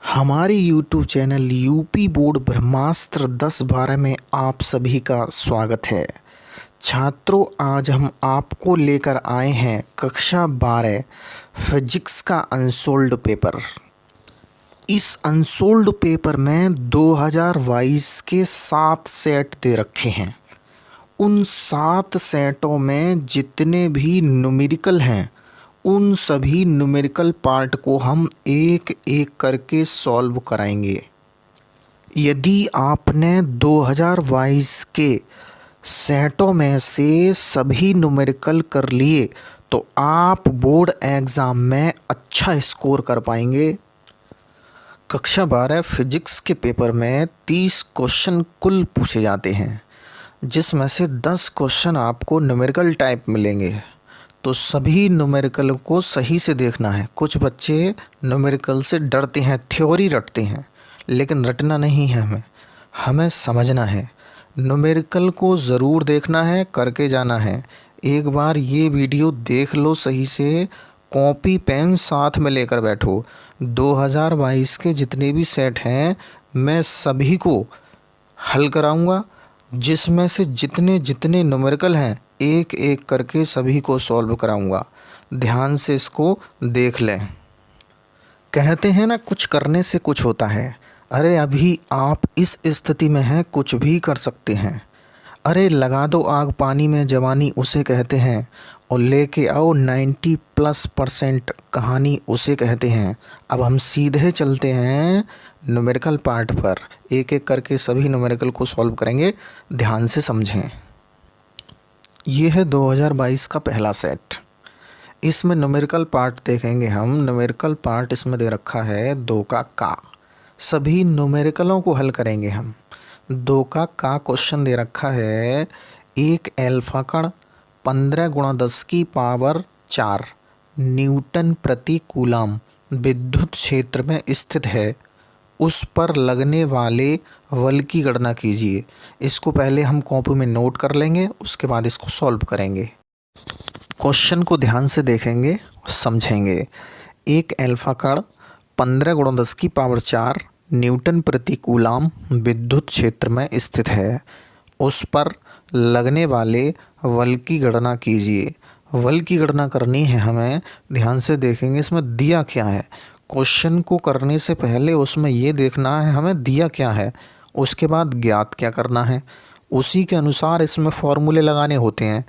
हमारे YouTube channel UP board ब्रह्मास्त्र 10-12 में आप सभी का स्वागत है। छात्रों, आज हम आपको लेकर आए हैं कक्षा 12 फिजिक्स का अनसोल्ड पेपर। इस अनसोल्ड पेपर में 2022 के 7 सेट दे रखे हैं। उन 7 सेटों में जितने भी न्यूमेरिकल हैं उन सभी न्यूमेरिकल पार्ट को हम एक एक करके सॉल्व कराएंगे। यदि आपने 2022 के सेटों में से सभी न्यूमेरिकल कर लिए तो आप बोर्ड एग्ज़ाम में अच्छा स्कोर कर पाएंगे। कक्षा 12 फिजिक्स के पेपर में 30 क्वेश्चन कुल पूछे जाते हैं, जिसमें से 10 क्वेश्चन आपको न्यूमेरिकल टाइप मिलेंगे। तो सभी न्यूमेरिकल को सही से देखना है। कुछ बच्चे न्यूमेरिकल से डरते हैं, थ्योरी रटते हैं, लेकिन रटना नहीं है, हमें समझना है। न्यूमेरिकल को ज़रूर देखना है, करके जाना है। एक बार ये वीडियो देख लो सही से, कॉपी पेन साथ में लेकर बैठो। 2022 के जितने भी सेट हैं मैं सभी को हल कराऊंगा, जिसमें से जितने जितने न्यूमेरिकल हैं एक एक करके सभी को सॉल्व कराऊंगा। ध्यान से इसको देख लें। कहते हैं ना, कुछ करने से कुछ होता है। अरे अभी आप इस स्थिति में हैं, कुछ भी कर सकते हैं। अरे लगा दो आग पानी में जवानी उसे कहते हैं, और लेके आओ 90+% कहानी उसे कहते हैं। अब हम सीधे चलते हैं न्यूमेरिकल पार्ट पर। एक एक करके सभी न्यूमेरिकल को सॉल्व करेंगे, ध्यान से समझें। ये है 2022 का पहला सेट। इसमें न्यूमेरिकल पार्ट देखेंगे हम। न्यूमेरिकल पार्ट इसमें दे रखा है 2 का। सभी न्यूमेरिकलों को हल करेंगे हम। 2 का क्वेश्चन दे रखा है, एक एल्फा कण 15 × 10⁴ न्यूटन प्रति कूलाम विद्युत क्षेत्र में स्थित है, उस पर लगने वाले बल की गणना कीजिए। इसको पहले हम कॉपी में नोट कर लेंगे, उसके बाद इसको सॉल्व करेंगे। क्वेश्चन को ध्यान से देखेंगे, समझेंगे। एक एल्फा कण 15 × 10⁴ न्यूटन प्रति कूलाम विद्युत क्षेत्र में स्थित है, उस पर लगने वाले बल की गणना कीजिए। बल की गणना करनी है हमें, ध्यान से देखेंगे। इसमें दिया क्या है, क्वेश्चन को करने से पहले उसमें ये देखना है हमें दिया क्या है, उसके बाद ज्ञात क्या करना है, उसी के अनुसार इसमें फॉर्मूले लगाने होते हैं।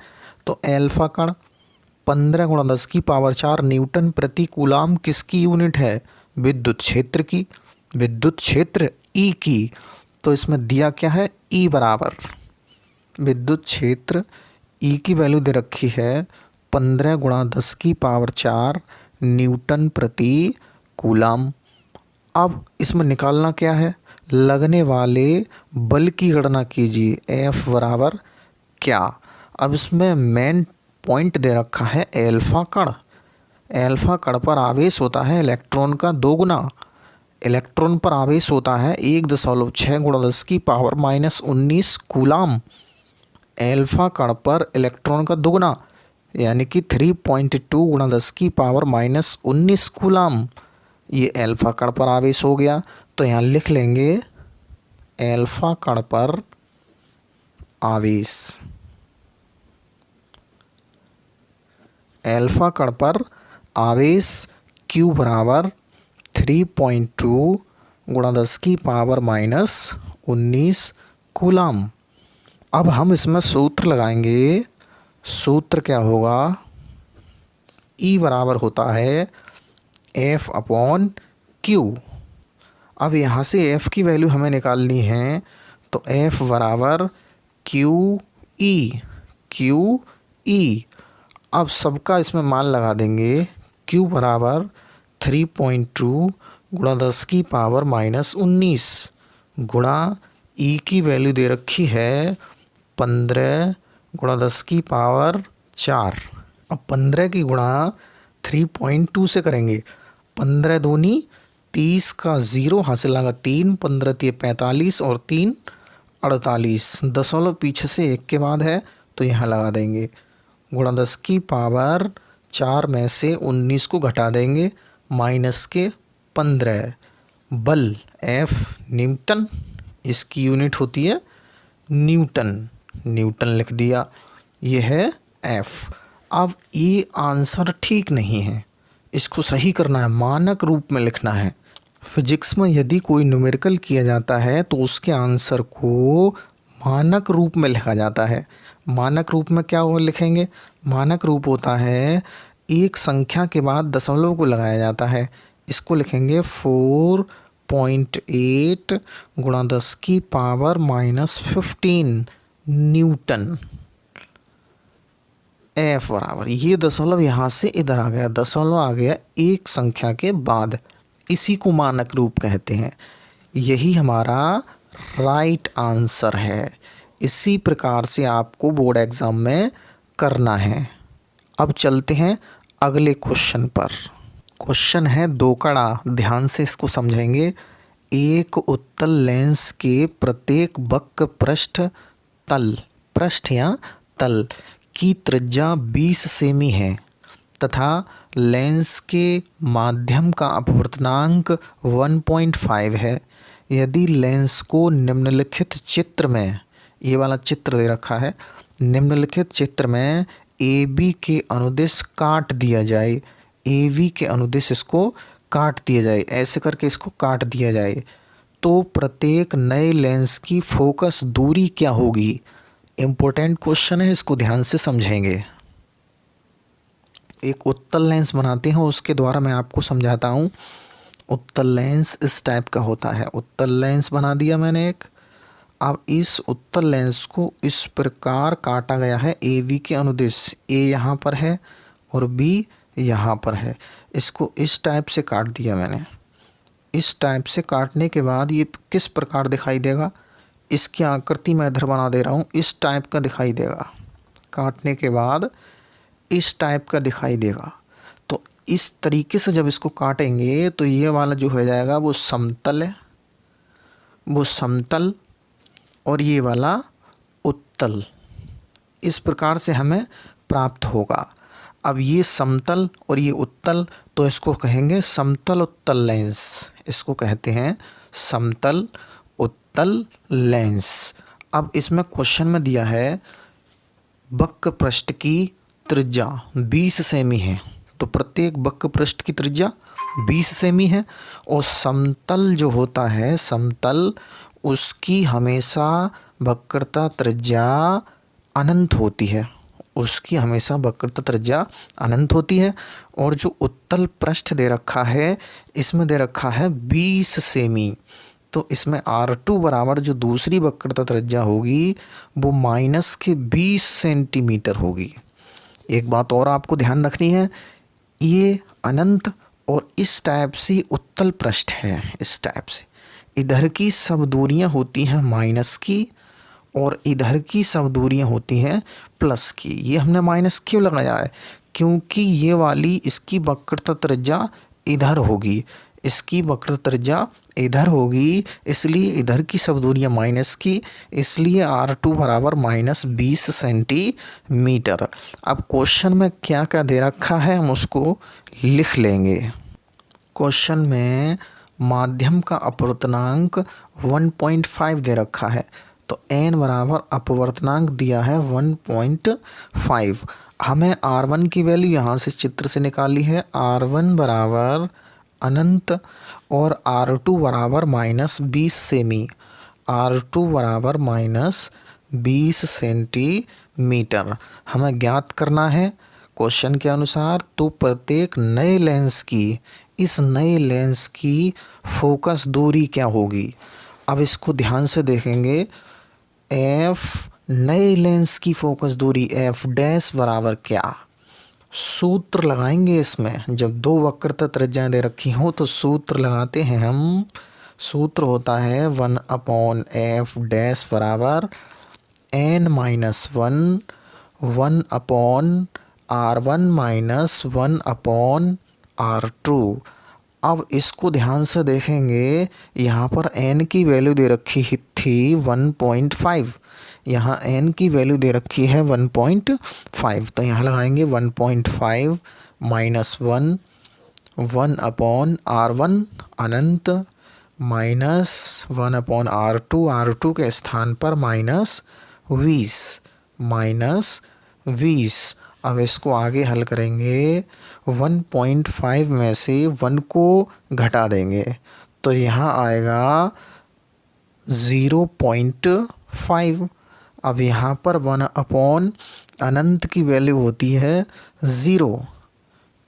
तो एल्फा कण 15 × 10⁴ न्यूटन प्रति कूलाम किसकी यूनिट है? विद्युत क्षेत्र की, विद्युत क्षेत्र ई की। तो इसमें दिया क्या है, ई बराबर विद्युत क्षेत्र ई की वैल्यू दे रखी है 15 × 10⁴ न्यूटन प्रति कूलाम। अब इसमें निकालना क्या है, लगने वाले बल की गणना कीजिए, F बराबर क्या। अब इसमें मेन पॉइंट दे रखा है एल्फा कण। एल्फा कण पर आवेश होता है इलेक्ट्रॉन का 2 गुना। इलेक्ट्रॉन पर आवेश होता है 1.6 × 10⁻⁻19 कूलाम। एल्फा कण पर इलेक्ट्रॉन का 2 गुना यानी कि 3.2 × 10⁻⁻19 कूलाम। ये एल्फा कण पर आवेश हो गया। तो यहाँ लिख लेंगे एल्फा कण पर आवेश। एल्फा कण पर आवेश Q बराबर 3.2 × 10⁻⁻19 कूलाम। अब हम इसमें सूत्र लगाएंगे। सूत्र क्या होगा, E बराबर होता है F/Q। अब यहाँ से F की वैल्यू हमें निकालनी है, तो F बराबर QE। अब सबका इसमें मान लगा देंगे। Q बराबर 3.2 × 10⁻⁻19 गुणा E की वैल्यू दे रखी है 15 × 10⁴। अब 15 की गुणा 3.2 से करेंगे। 15 दूनी 30 का 0 हासिल लगा 3, 15 × 45 और 3 48। दशमलव पीछे से 1 के बाद है तो यहाँ लगा देंगे। गुणा 10⁴ में से 19 को घटा देंगे, माइनस के 15 बल F न्यूटन, इसकी यूनिट होती है न्यूटन, न्यूटन लिख दिया, ये है F। अब ये आंसर ठीक नहीं है, इसको सही करना है, मानक रूप में लिखना है। फिजिक्स में यदि कोई न्यूमेरिकल किया जाता है तो उसके आंसर को मानक रूप में लिखा जाता है। मानक रूप में क्या वो लिखेंगे? मानक रूप होता है एक संख्या के बाद दशमलव को लगाया जाता है। इसको लिखेंगे 4.8 गुणा 10 की पावर -15 न्यूटन। F बराबर, ये दशमलव यहाँ से इधर आ गया, दशमलव आ गया एक संख्या के बाद, इसी को मानक रूप कहते हैं। यही हमारा राइट आंसर है। इसी प्रकार से आपको बोर्ड एग्ज़ाम में करना है। अब चलते हैं अगले क्वेश्चन पर। क्वेश्चन है दो कड़ा, ध्यान से इसको समझेंगे। एक उत्तल लेंस के प्रत्येक वक्र पृष्ठ तल, पृष्ठ या तल की त्रिज्या 20 सेमी है तथा लेंस के माध्यम का अपवर्तनांक 1.5 है। यदि लेंस को निम्नलिखित चित्र में, ये वाला चित्र दे रखा है, निम्नलिखित चित्र में AB के अनुदिश काट दिया जाए, AB के अनुदिश इसको काट दिया जाए, ऐसे करके इसको काट दिया जाए, तो प्रत्येक नए लेंस की फोकस दूरी क्या होगी? इम्पोर्टेंट क्वेश्चन है, इसको ध्यान से समझेंगे। एक उत्तल लेंस बनाते हैं, उसके द्वारा मैं आपको समझाता हूँ। उत्तल लेंस इस टाइप का होता है। उत्तल लेंस बना दिया मैंने एक। अब इस उत्तल लेंस को इस प्रकार काटा गया है AB के अनुदिश, A यहाँ पर है और B यहाँ पर है। इसको इस टाइप से काट दिया मैंने। इस टाइप से काटने के बाद ये किस प्रकार दिखाई देगा? इसकी आकृति मैं इधर बना दे रहा हूँ, इस टाइप का दिखाई देगा। काटने के बाद इस टाइप का दिखाई देगा। तो इस तरीके से जब इसको काटेंगे तो ये वाला जो हो जाएगा वो समतल है, वो समतल, और ये वाला उत्तल। इस प्रकार से हमें प्राप्त होगा। अब ये समतल और ये उत्तल, तो इसको कहेंगे समतल उत्तल लेंस, इसको कहते हैं समतल उत्तल लेंस। अब इसमें क्वेश्चन में दिया है वक्र पृष्ठ की त्रिज्या 20 सेमी है, तो प्रत्येक वक्र पृष्ठ की त्रिज्या 20 सेमी है, और समतल जो होता है समतल, उसकी हमेशा वक्रता त्रिज्या अनंत होती है, उसकी हमेशा वक्रता त्रिज्या अनंत होती है। और जो उत्तल पृष्ठ दे रखा है, इसमें दे रखा है 20 सेमी, तो इसमें R2 बराबर जो दूसरी वक्रता त्रिज्या होगी वो -20 सेंटीमीटर होगी। एक बात और आपको ध्यान रखनी है, ये अनंत और इस टाइप से उत्तल पृष्ठ है, इस टाइप से इधर की सब दूरियां होती हैं माइनस की और इधर की सब दूरियां होती हैं प्लस की। ये हमने माइनस क्यों लगाया है? क्योंकि ये वाली इसकी वक्रता त्रिज्या इधर होगी, इसकी वक्रता त्रिज्या इधर होगी, इसलिए इधर की सब दूरियां माइनस की, इसलिए R2 बराबर -20 सेंटीमीटर। अब क्वेश्चन में क्या क्या दे रखा है हम उसको लिख लेंगे। क्वेश्चन में माध्यम का अपवर्तनांक 1.5 दे रखा है, तो n बराबर अपवर्तनांक दिया है 1.5। हमें R1 की वैल्यू यहाँ से चित्र से निकाली है, R1 बराबर अनंत और R2 बराबर -20 सेमी, R2 बराबर -20 सेंटीमीटर हमें ज्ञात करना है क्वेश्चन के अनुसार। तो प्रत्येक नए लेंस की, इस नए लेंस की फोकस दूरी क्या होगी? अब इसको ध्यान से देखेंगे। F नए लेंस की फोकस दूरी F डैश बराबर क्या? सूत्र लगाएंगे इसमें। जब दो वक्रता त्रिज्याएं दे रखी हों तो सूत्र लगाते हैं हम। सूत्र होता है 1/f डैश बराबर n-1 1/r1 माइनस 1/r2। अब इसको ध्यान से देखेंगे, यहाँ पर n की वैल्यू दे रखी थी 1.5, यहाँ n की वैल्यू दे रखी है 1.5, तो यहाँ लगाएंगे 1.5 माइनस 1 1/r1 अनंत -1/r2, r2 के स्थान पर -20। अब इसको आगे हल करेंगे, 1.5 में से 1 को घटा देंगे तो यहाँ आएगा 0.5। अब यहाँ पर 1 अनंत की वैल्यू होती है 0,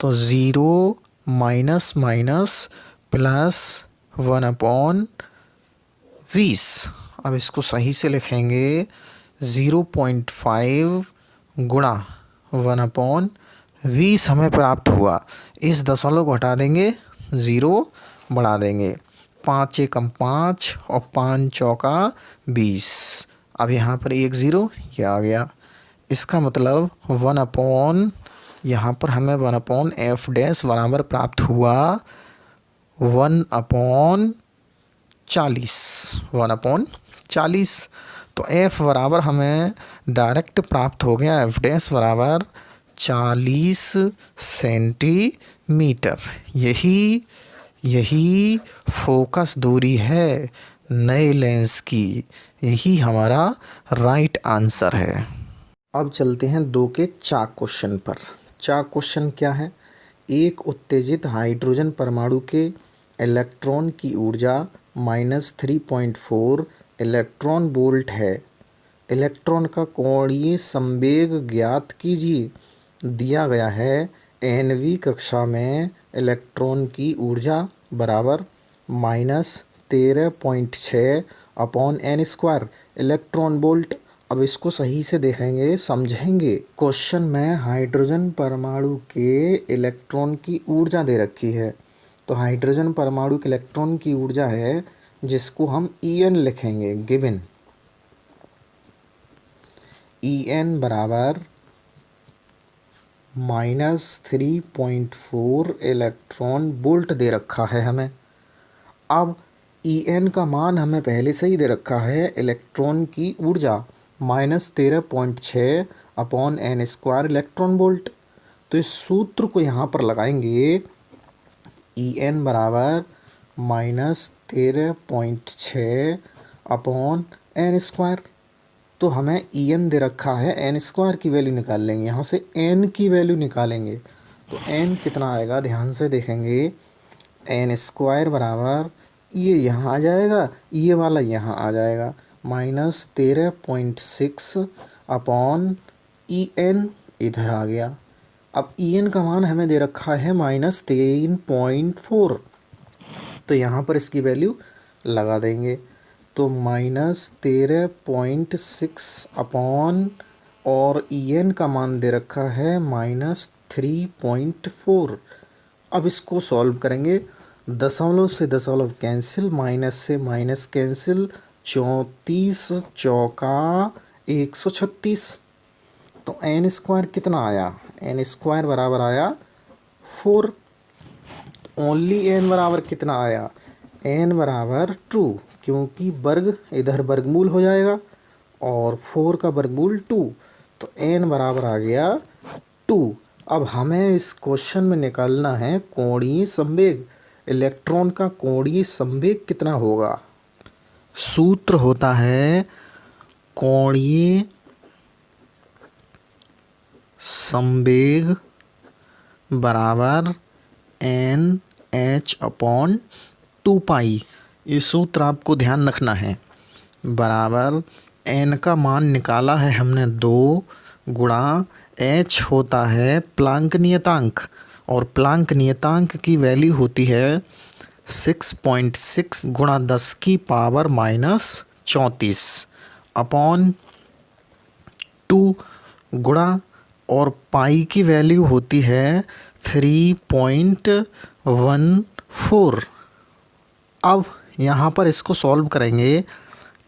तो 0 माइनस माइनस प्लस 1/20। अब इसको सही से लिखेंगे, 0.5 गुणा 1/20 हमें प्राप्त हुआ। इस दशमलव को हटा देंगे, 0 बढ़ा देंगे, 5 एकम 5 और 5 चौका 20। अब यहाँ पर एक 0 ये आ गया। इसका मतलब यहाँ पर हमें 1/f डैश बराबर प्राप्त हुआ 1/40। तो f बराबर हमें डायरेक्ट प्राप्त हो गया, f डैश बराबर 40 सेंटीमीटर। यही फोकस दूरी है नए लेंस की। यही हमारा राइट आंसर है। अब चलते हैं 2 के चाक क्वेश्चन पर। चाक क्वेश्चन क्या है? एक उत्तेजित हाइड्रोजन परमाणु के इलेक्ट्रॉन की ऊर्जा -3.4 इलेक्ट्रॉन वोल्ट है। इलेक्ट्रॉन का कोणीय संवेग ज्ञात कीजिए। दिया गया है nवीं कक्षा में इलेक्ट्रॉन की ऊर्जा बराबर -13.6/n² इलेक्ट्रॉन वोल्ट। अब इसको सही से देखेंगे, समझेंगे। क्वेश्चन में हाइड्रोजन परमाणु के इलेक्ट्रॉन की ऊर्जा दे रखी है। तो हाइड्रोजन परमाणु के इलेक्ट्रॉन की ऊर्जा है जिसको हम En लिखेंगे, गिवन En बराबर -3.4 इलेक्ट्रॉन वोल्ट दे रखा है हमें। अब En का मान हमें पहले से ही दे रखा है, इलेक्ट्रॉन की ऊर्जा -13.6/n² इलेक्ट्रॉन वोल्ट। तो इस सूत्र को यहाँ पर लगाएंगे, En बराबर -13.6/n²। तो हमें En दे रखा है, n² की वैल्यू निकाल लेंगे, यहाँ से n की वैल्यू निकालेंगे। तो n कितना आएगा, ध्यान से देखेंगे। n² बराबर ये यहाँ आ जाएगा, ये वाला यहाँ आ जाएगा, -13.6/En इधर आ गया। अब En का मान हमें दे रखा है -3.4, तो यहाँ पर इसकी वैल्यू लगा देंगे। तो -13.6 और En का मान दे रखा है -3.4। अब इसको सॉल्व करेंगे, दशमलव से दशमलव कैंसिल, माइनस से माइनस कैंसिल, 34 चौका 136। तो n² कितना आया, n² बराबर आया 4। ओनली n बराबर कितना आया, n बराबर 2, क्योंकि वर्ग इधर वर्गमूल हो जाएगा और 4 का वर्गमूल 2, तो n बराबर आ गया 2। अब हमें इस क्वेश्चन में निकालना है कोणीय संवेग। इलेक्ट्रॉन का कोणीय संवेग कितना होगा? सूत्र होता है कोणीय संवेग बराबर NH/2π। ये सूत्र आपको ध्यान रखना है। बराबर n का मान निकाला है हमने 2 गुणा h होता है प्लांक नियतांक, और प्लांक नियतांक की वैल्यू होती है 6.6 गुणा 10 की पावर -34/2 गुणा, और पाई की वैल्यू होती है 3.14। अब यहाँ पर इसको सॉल्व करेंगे,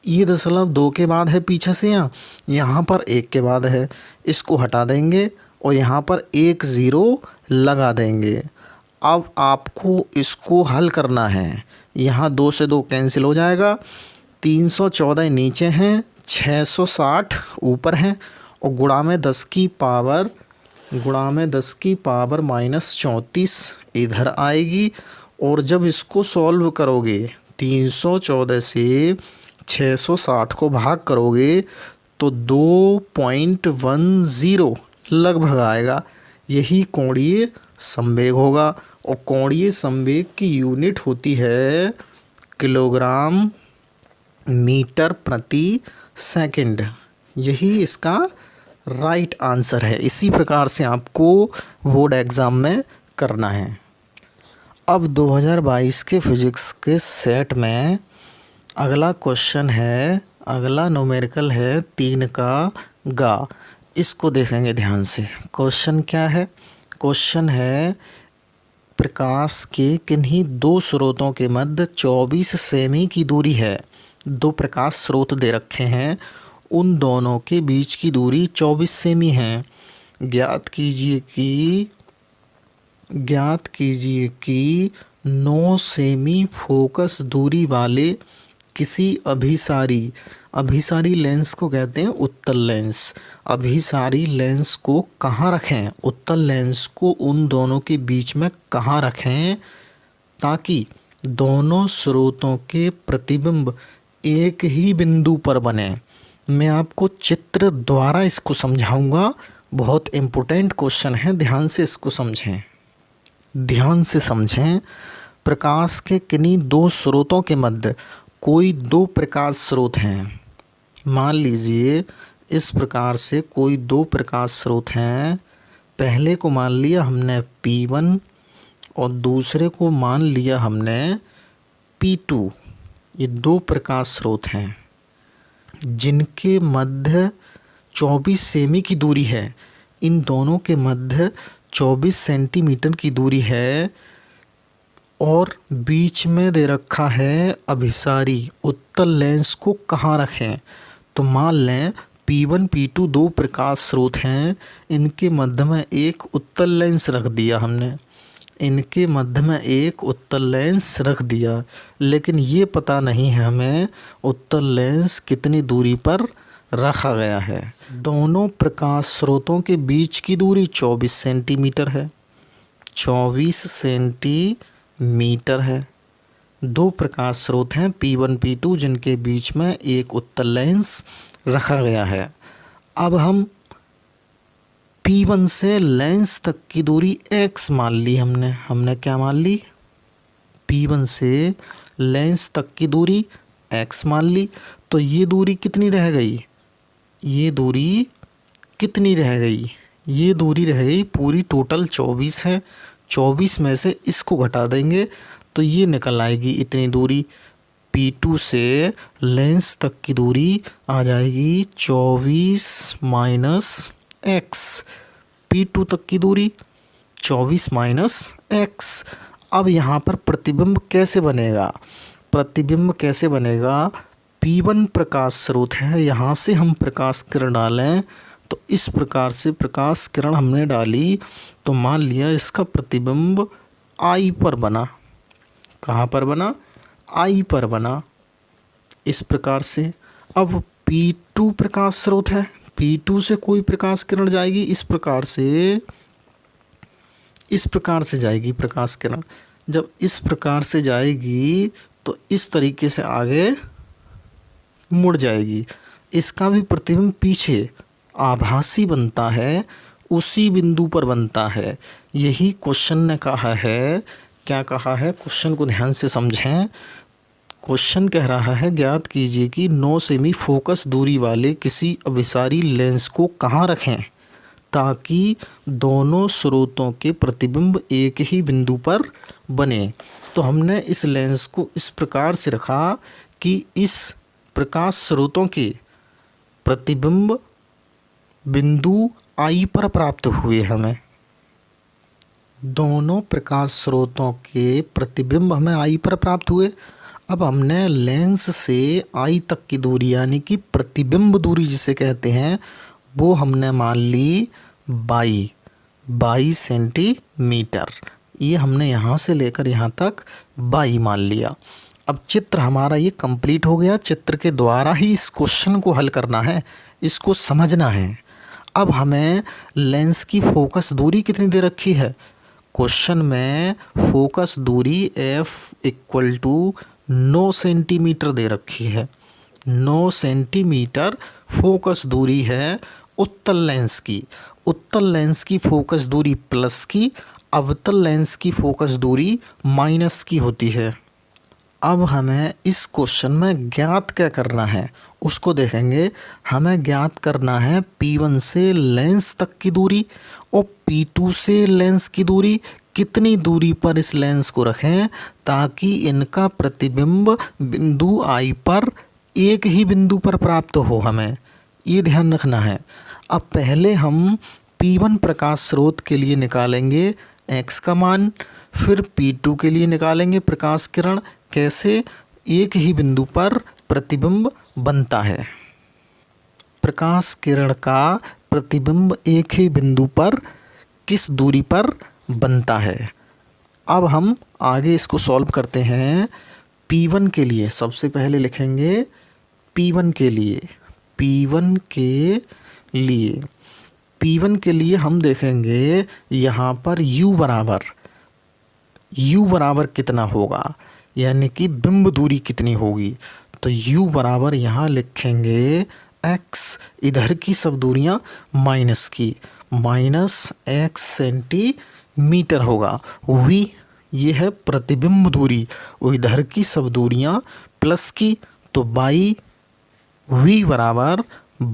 ये दशमलव 2 के बाद है पीछे से, यहाँ पर 1 के बाद है, इसको हटा देंगे और यहाँ पर 1 0 लगा देंगे। अब आपको इसको हल करना है। यहाँ 2 से 2 कैंसिल हो जाएगा, 314 नीचे हैं, 660 ऊपर हैं, और गुणा में 10 की पावर -34 इधर आएगी। और जब इसको सॉल्व करोगे 314 से 660 को भाग करोगे तो 2.10 लगभग आएगा। यही कोणीय संवेग होगा और कोणीय संवेग की यूनिट होती है किलोग्राम मीटर प्रति सेकंड। यही इसका राइट आंसर है। इसी प्रकार से आपको बोर्ड एग्ज़ाम में करना है। अब 2022 के फिजिक्स के सेट में अगला क्वेश्चन है, अगला न्यूमेरिकल है 3 का गा। इसको देखेंगे ध्यान से। क्वेश्चन क्या है? क्वेश्चन है प्रकाश के किन्हीं दो स्रोतों के मध्य 24 सेमी की दूरी है। दो प्रकाश स्रोत दे रखे हैं, उन दोनों के बीच की दूरी 24 सेमी है। ज्ञात कीजिए कि 9 सेमी फोकस दूरी वाले किसी अभिसारी लेंस को कहते हैं उत्तल लेंस। अभिसारी लेंस को कहाँ रखें? उत्तल लेंस को उन दोनों के बीच में कहाँ रखें ताकि दोनों स्रोतों के प्रतिबिंब एक ही बिंदु पर बने। मैं आपको चित्र द्वारा इसको समझाऊंगा। बहुत इम्पोर्टेंट क्वेश्चन है, ध्यान से इसको समझें। प्रकाश के किन्हीं दो स्रोतों के मध्य कोई दो प्रकाश स्रोत हैं। मान लीजिए इस प्रकार से कोई दो प्रकाश स्रोत हैं। पहले को मान लिया हमने P1 और दूसरे को मान लिया हमने P2। ये दो प्रकाश स्रोत हैं जिनके मध्य 24 सेमी की दूरी है। इन दोनों के मध्य 24 सेंटीमीटर की दूरी है और बीच में दे रखा है अभिसारी। उत्तल लेंस को कहाँ रखें? तो मान लें P1 P2 दो प्रकाश स्रोत हैं, इनके मध्य में एक उत्तल लेंस रख दिया हमने। लेकिन ये पता नहीं है हमें उत्तल लेंस कितनी दूरी पर रखा गया है। दोनों प्रकाश स्रोतों के बीच की दूरी 24 सेंटीमीटर है। 24 सेंटीमीटर है। दो प्रकाश स्रोत हैं P1 P2 जिनके बीच में एक उत्तल लेंस रखा गया है। अब हम P1 से लेंस तक की दूरी x मान ली हमने क्या मान ली? P1 से लेंस तक की दूरी x मान ली। तो ये दूरी कितनी रह गई? ये दूरी रह गई पूरी टोटल 24 है। 24 में से इसको घटा देंगे तो ये निकल आएगी इतनी दूरी। P2 से लेंस तक की दूरी आ जाएगी 24 माइनस x। P2 तक की दूरी 24 माइनस x। अब यहाँ पर प्रतिबिंब कैसे बनेगा? P1 प्रकाश स्रोत है, यहाँ से हम प्रकाश किरण डालें तो इस प्रकार से प्रकाश किरण हमने डाली तो मान लिया इसका प्रतिबिंब I पर बना। कहाँ पर बना? I पर बना। इस प्रकार से अब P2 प्रकाश स्रोत है, P2 से कोई प्रकाश किरण जाएगी इस प्रकार से जाएगी प्रकाश किरण। जब इस प्रकार से जाएगी तो इस तरीके से आगे मुड़ जाएगी। इसका भी प्रतिबिंब पीछे आभासी बनता है, उसी बिंदु पर बनता है। यही क्वेश्चन ने कहा है। क्या कहा है? क्वेश्चन को ध्यान से समझें। क्वेश्चन कह रहा है ज्ञात कीजिए कि 9 सेमी फोकस दूरी वाले किसी अभिसारी लेंस को कहाँ रखें ताकि दोनों स्रोतों के प्रतिबिंब एक ही बिंदु पर बने। तो हमने इस लेंस को इस प्रकार से रखा कि इस प्रकाश स्रोतों के प्रतिबिंब बिंदु I पर प्राप्त हुए। हमें दोनों प्रकाश स्रोतों के प्रतिबिंब हमें I पर प्राप्त हुए। अब हमने लेंस से I तक की दूरी यानी कि प्रतिबिंब दूरी जिसे कहते हैं वो हमने मान ली 22 सेंटीमीटर। ये हमने यहाँ से लेकर यहाँ तक 22 मान लिया। अब चित्र हमारा ये कंप्लीट हो गया। चित्र के द्वारा ही इस क्वेश्चन को हल करना है, इसको समझना है। अब हमें लेंस की फोकस दूरी कितनी दे रखी है? क्वेश्चन में फोकस दूरी f इक्वल टू 9 सेंटीमीटर दे रखी है। 9 सेंटीमीटर फोकस दूरी है उत्तल लेंस की। उत्तल लेंस की फोकस दूरी प्लस की, अवतल लेंस की फोकस दूरी माइनस की होती है। अब हमें इस क्वेश्चन में ज्ञात क्या करना है उसको देखेंगे। हमें ज्ञात करना है P1 से लेंस तक की दूरी और P2 से लेंस की दूरी। कितनी दूरी पर इस लेंस को रखें ताकि इनका प्रतिबिंब बिंदु I पर एक ही बिंदु पर प्राप्त हो, हमें ये ध्यान रखना है। अब पहले हम P1 प्रकाश स्रोत के लिए निकालेंगे x का मान, फिर P2 के लिए निकालेंगे प्रकाश किरण। कैसे? एक ही बिंदु पर प्रतिबिंब बनता है। प्रकाश किरण का प्रतिबिंब एक ही बिंदु पर किस दूरी पर बनता है। अब हम आगे इसको सॉल्व करते हैं। P1 के लिए सबसे पहले लिखेंगे P1 के लिए P1 के लिए हम देखेंगे यहाँ पर U बराबर कितना होगा, यानी कि बिंब दूरी कितनी होगी। तो U बराबर यहाँ लिखेंगे x, इधर की सब दूरियाँ माइनस की, -x सेंटीमीटर होगा। V ये है प्रतिबिंब दूरी, और इधर की सब दूरियाँ प्लस की, तो V बराबर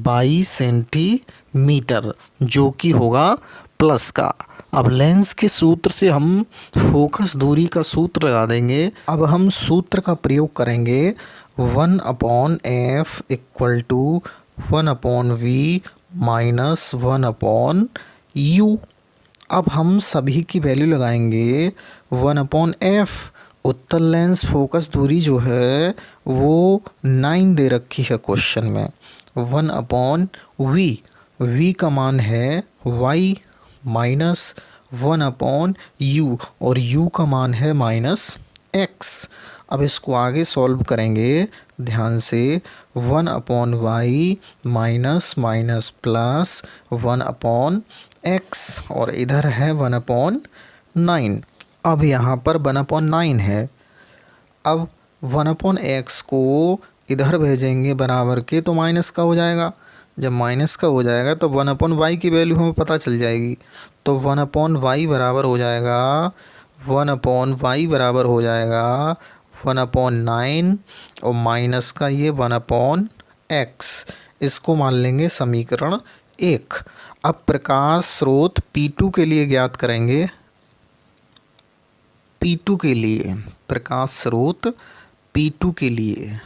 22 सेंटीमीटर, जो कि होगा प्लस का। अब लेंस के सूत्र से हम फोकस दूरी का सूत्र लगा देंगे। अब हम सूत्र का प्रयोग करेंगे 1/f equal to 1/v minus 1/u। अब हम सभी की वैल्यू लगाएंगे 1/f। उत्तल लेंस फोकस दूरी जो है वो 9 दे रखी है क्वेश्चन में। 1/v, v का मान है y माइनस 1/u, और u का मान है -x। अब इसको आगे सॉल्व करेंगे ध्यान से। 1/y माइनस प्लस 1/x, और इधर है 1/9। अब यहाँ पर 1/9 है। अब 1/x को इधर भेजेंगे बराबर के, तो माइनस का हो जाएगा। जब माइनस का हो जाएगा तो 1/y की वैल्यू हमें पता चल जाएगी। तो 1/y बराबर हो जाएगा 1/9, और माइनस का ये 1/x। इसको मान लेंगे समीकरण 1। अब प्रकाश स्रोत P2 के लिए ज्ञात करेंगे। P2 के लिए प्रकाश स्रोत P2 के लिए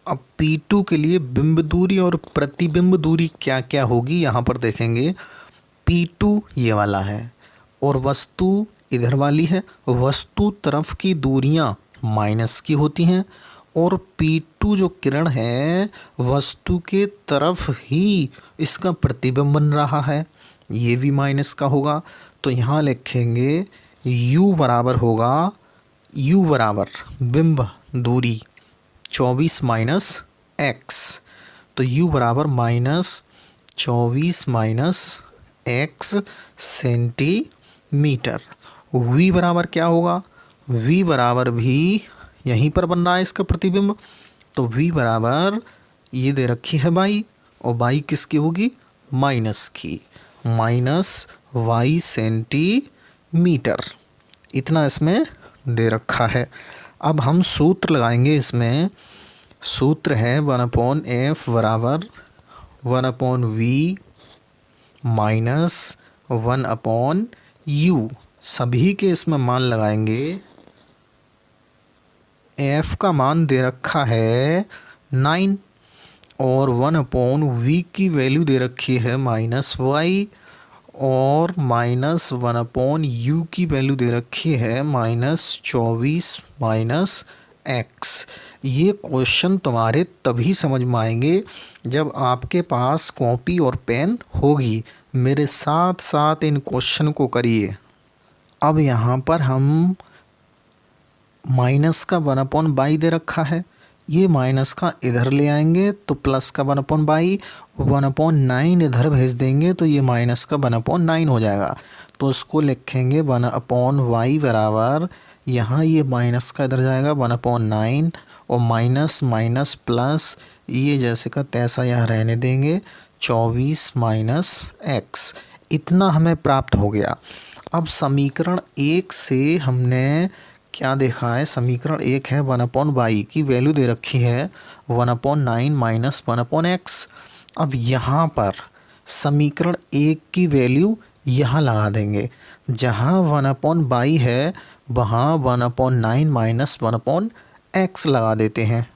अब P2 के लिए बिंब दूरी और प्रतिबिंब दूरी क्या क्या होगी यहाँ पर देखेंगे। P2 ये वाला है और वस्तु इधर वाली है। वस्तु तरफ की दूरियाँ माइनस की होती हैं, और P2 जो किरण है वस्तु के तरफ ही इसका प्रतिबिंब बन रहा है, ये भी माइनस का होगा। तो यहाँ लिखेंगे U बराबर बिंब दूरी 24 माइनस x, तो U बराबर -24 माइनस x सेंटीमीटर। V बराबर क्या होगा? V बराबर भी यहीं पर बन रहा है इसका प्रतिबिंब, तो V बराबर ये दे रखी है y, और y किसकी होगी? माइनस की, -y सेंटीमीटर। इतना इसमें दे रखा है। अब हम सूत्र लगाएंगे इसमें। सूत्र है 1/f बराबर 1/v माइनस 1/u। सभी के इसमें मान लगाएंगे। f का मान दे रखा है 9, और 1/v की वैल्यू दे रखी है -y, और -1/u की वैल्यू दे रखी है -24 माइनस x। ये क्वेश्चन तुम्हारे तभी समझ में आएंगे जब आपके पास कॉपी और पेन होगी। मेरे साथ साथ इन क्वेश्चन को करिए। अब यहाँ पर हम माइनस का 1/y दे रखा है, ये माइनस का इधर ले आएंगे तो प्लस का 1/बाई, 1/9 इधर भेज देंगे तो ये माइनस का 1/9 हो जाएगा। तो उसको लिखेंगे 1/y बराबर, यहाँ ये माइनस का इधर जाएगा 1/9 और माइनस माइनस प्लस, ये जैसे का तैसा यहाँ रहने देंगे 24 माइनस x। इतना हमें प्राप्त हो गया। अब समीकरण 1 से हमने क्या देखा है, समीकरण 1 है 1/y की वैल्यू दे रखी है 1/9 माइनस 1/x। अब यहाँ पर समीकरण 1 की वैल्यू यहाँ लगा देंगे, जहाँ 1/y है वहाँ 1/9 माइनस 1/x लगा देते हैं।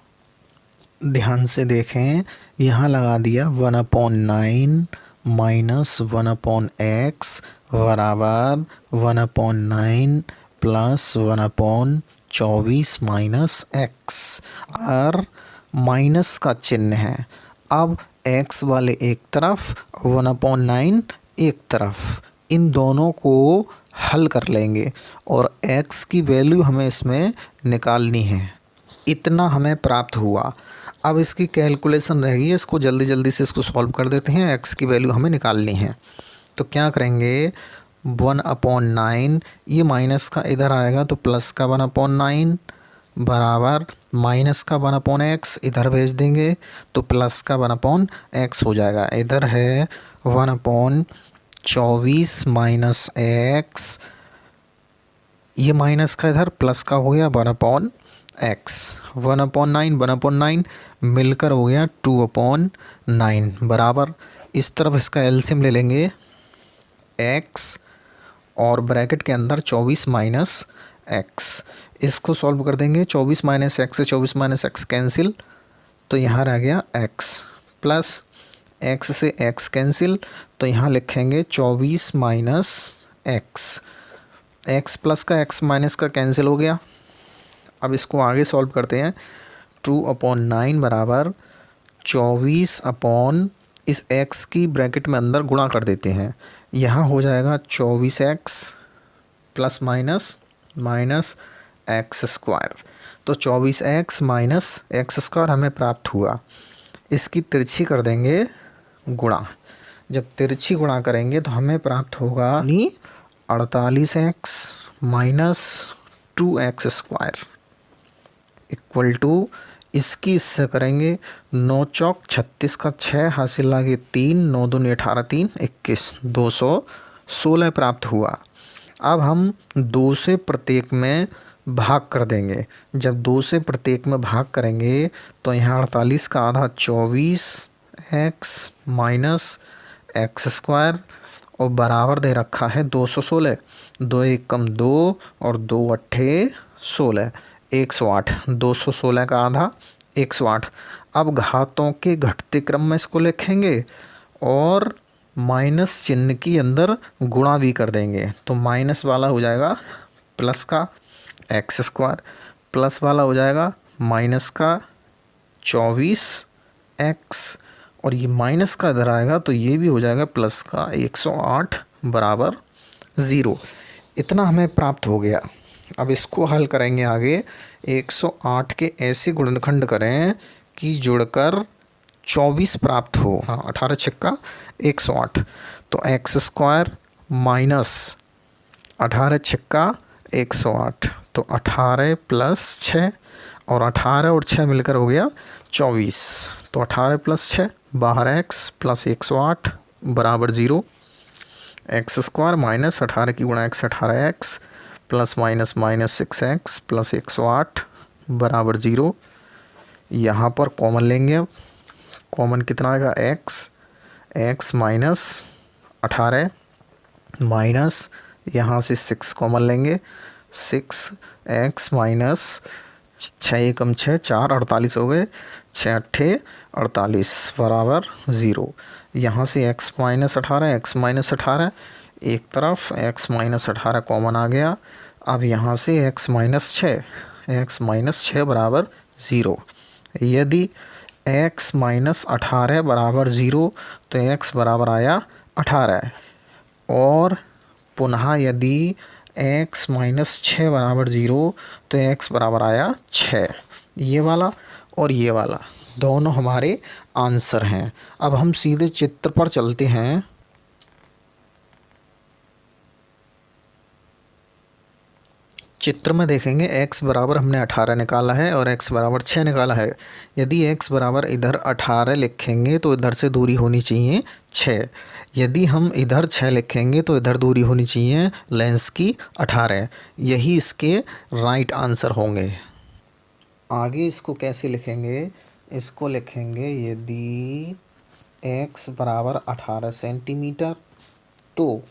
ध्यान से देखें, यहाँ लगा दिया 1/9 माइनस 1/x बराबर 1/9 प्लस 1/24 माइनस x, और माइनस का चिन्ह है। अब x वाले एक तरफ, 1/9 एक तरफ, इन दोनों को हल कर लेंगे और x की वैल्यू हमें इसमें निकालनी है। इतना हमें प्राप्त हुआ। अब इसकी कैलकुलेशन रहेगी, इसको जल्दी जल्दी से इसको सॉल्व कर देते हैं। x की वैल्यू हमें निकालनी है तो क्या करेंगे, 1/9, ये माइनस का इधर आएगा तो प्लस का 1/9 बराबर माइनस का 1/x इधर भेज देंगे तो प्लस का 1/x हो जाएगा। इधर है 1/24 माइनस x, ये माइनस का इधर प्लस का हो गया 1/x, 1/9 मिलकर हो गया 2/9 बराबर, इस तरफ इसका एलसीएम ले लेंगे x और ब्रैकेट के अंदर 24 माइनस x, इसको सॉल्व कर देंगे। 24 माइनस एक्स से 24 माइनस एक्स कैंसिल, तो यहाँ रह गया x प्लस x से x कैंसिल, तो यहाँ लिखेंगे 24 माइनस x, x प्लस का x माइनस का कैंसिल हो गया। अब इसको आगे सॉल्व करते हैं। 2/9 बराबर 24 अपॉन, इस x की ब्रैकेट में अंदर गुणा कर देते हैं, यहाँ हो जाएगा 24x plus minus minus x square, तो 24x माइनस एक्स स्क्वायर हमें प्राप्त हुआ। इसकी तिरछी कर देंगे गुणा, जब तिरछी गुणा करेंगे तो हमें प्राप्त होगा 48x minus 2x square equal to, इसकी इससे करेंगे 9 चौक 36 का 6 हासिल लागे 3, 9 दूनी 18, 3 21, 216 प्राप्त हुआ। अब हम 2 से प्रत्येक में भाग कर देंगे। जब 2 से प्रत्येक में भाग करेंगे तो यहाँ 48 का आधा 24x माइनस एक्स स्क्वायर और बराबर दे रखा है 216, 2 एक कम 2 और 2 अट्ठे 16, 108, 216 का आधा 108। अब घातों के घटते क्रम में इसको लिखेंगे और माइनस चिन्ह की अंदर गुणा भी कर देंगे, तो माइनस वाला हो जाएगा प्लस का एक्स स्क्वायर, प्लस वाला हो जाएगा माइनस का 24x, और ये माइनस का इधर आएगा तो ये भी हो जाएगा प्लस का 108 बराबर 0। इतना हमें प्राप्त हो गया। अब इसको हल करेंगे आगे। 108 के ऐसे गुणनखंड करें कि जुड़कर 24 प्राप्त हो। हाँ, 18 छक्का 108, तो एक्स स्क्वायर माइनस 18 छक्का 108, तो 18 प्लस 6 और 18 और 6 मिलकर हो गया 24, तो 18 प्लस 6 12x प्लस 108 बराबर 0। एक्स स्क्वायर माइनस 18 की गुणा x 18x plus minus minus 6x plus 108 बराबर 0। यहाँ पर कॉमन लेंगे। अब कॉमन कितना आएगा, x माइनस 18 माइनस यहाँ से 6 कॉमन लेंगे, 6x माइनस 6 एकम 6 4 48 हो गए, 6 अट्ठे 48 बराबर 0। यहाँ से x माइनस 18 एक तरफ, x माइनस 18 कॉमन आ गया। अब यहाँ से x माइनस 6 बराबर 0। यदि x माइनस 18 बराबर 0 तो x बराबर आया 18, और पुनः यदि x माइनस 6 बराबर 0 तो x बराबर आया 6, ये वाला। और ये वाला, दोनों हमारे आंसर हैं। अब हम सीधे चित्र पर चलते हैं। चित्र में देखेंगे x बराबर हमने 18 निकाला है और x बराबर 6 निकाला है। यदि x बराबर इधर 18 लिखेंगे तो इधर से दूरी होनी चाहिए 6। यदि हम इधर 6 लिखेंगे तो इधर दूरी होनी चाहिए लेंस की 18। यही इसके राइट आंसर होंगे। आगे इसको कैसे लिखेंगे? इसको लिखेंगे यदि x बराबर 18 सेंटीमीटर तो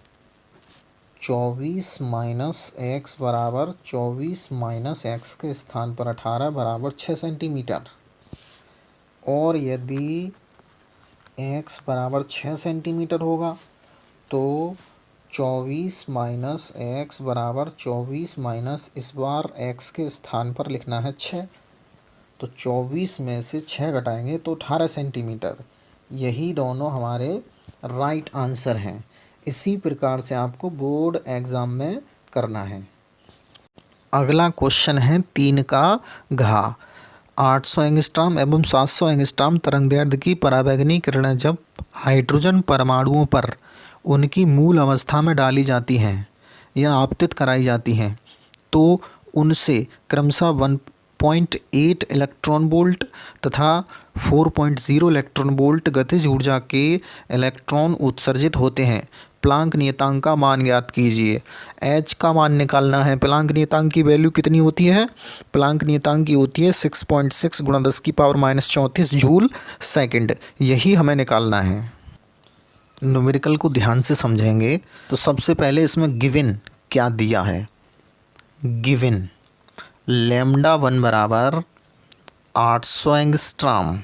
24 माइनस एक्स बराबर 24 माइनस एक्स के स्थान पर 18 बराबर 6 सेंटीमीटर। और यदि x बराबर 6 सेंटीमीटर होगा तो 24 माइनस एक्स बराबर 24 माइनस इस बार x के स्थान पर लिखना है 6, तो 24 में से 6 घटाएंगे तो 18 सेंटीमीटर। यही दोनों हमारे राइट आंसर हैं। इसी प्रकार से आपको बोर्ड एग्ज़ाम में करना है। अगला क्वेश्चन है 3 का घा। 800 एंगस्ट्रॉम एवं 700 एंगस्ट्रॉम तरंगदैर्ध्य की पराबैंगनी किरणें जब हाइड्रोजन परमाणुओं पर उनकी मूल अवस्था में डाली जाती हैं या आपतित कराई जाती हैं तो उनसे क्रमशः 1.8 इलेक्ट्रॉन वोल्ट तथा 4.0 इलेक्ट्रॉन वोल्ट गतिज ऊर्जा के इलेक्ट्रॉन उत्सर्जित होते हैं। प्लांक नियतांक का मान ज्ञात कीजिए। एच का मान निकालना है। प्लांक नियतांक की वैल्यू कितनी होती है? प्लांक नियतांक की होती है 6.6 गुणा 10⁻⁻34 जूल सेकंड। यही हमें निकालना है। न्यूमेरिकल को ध्यान से समझेंगे तो सबसे पहले इसमें गिवन क्या दिया है। गिवन λ1 बराबर 800 एंगस्ट्रॉम।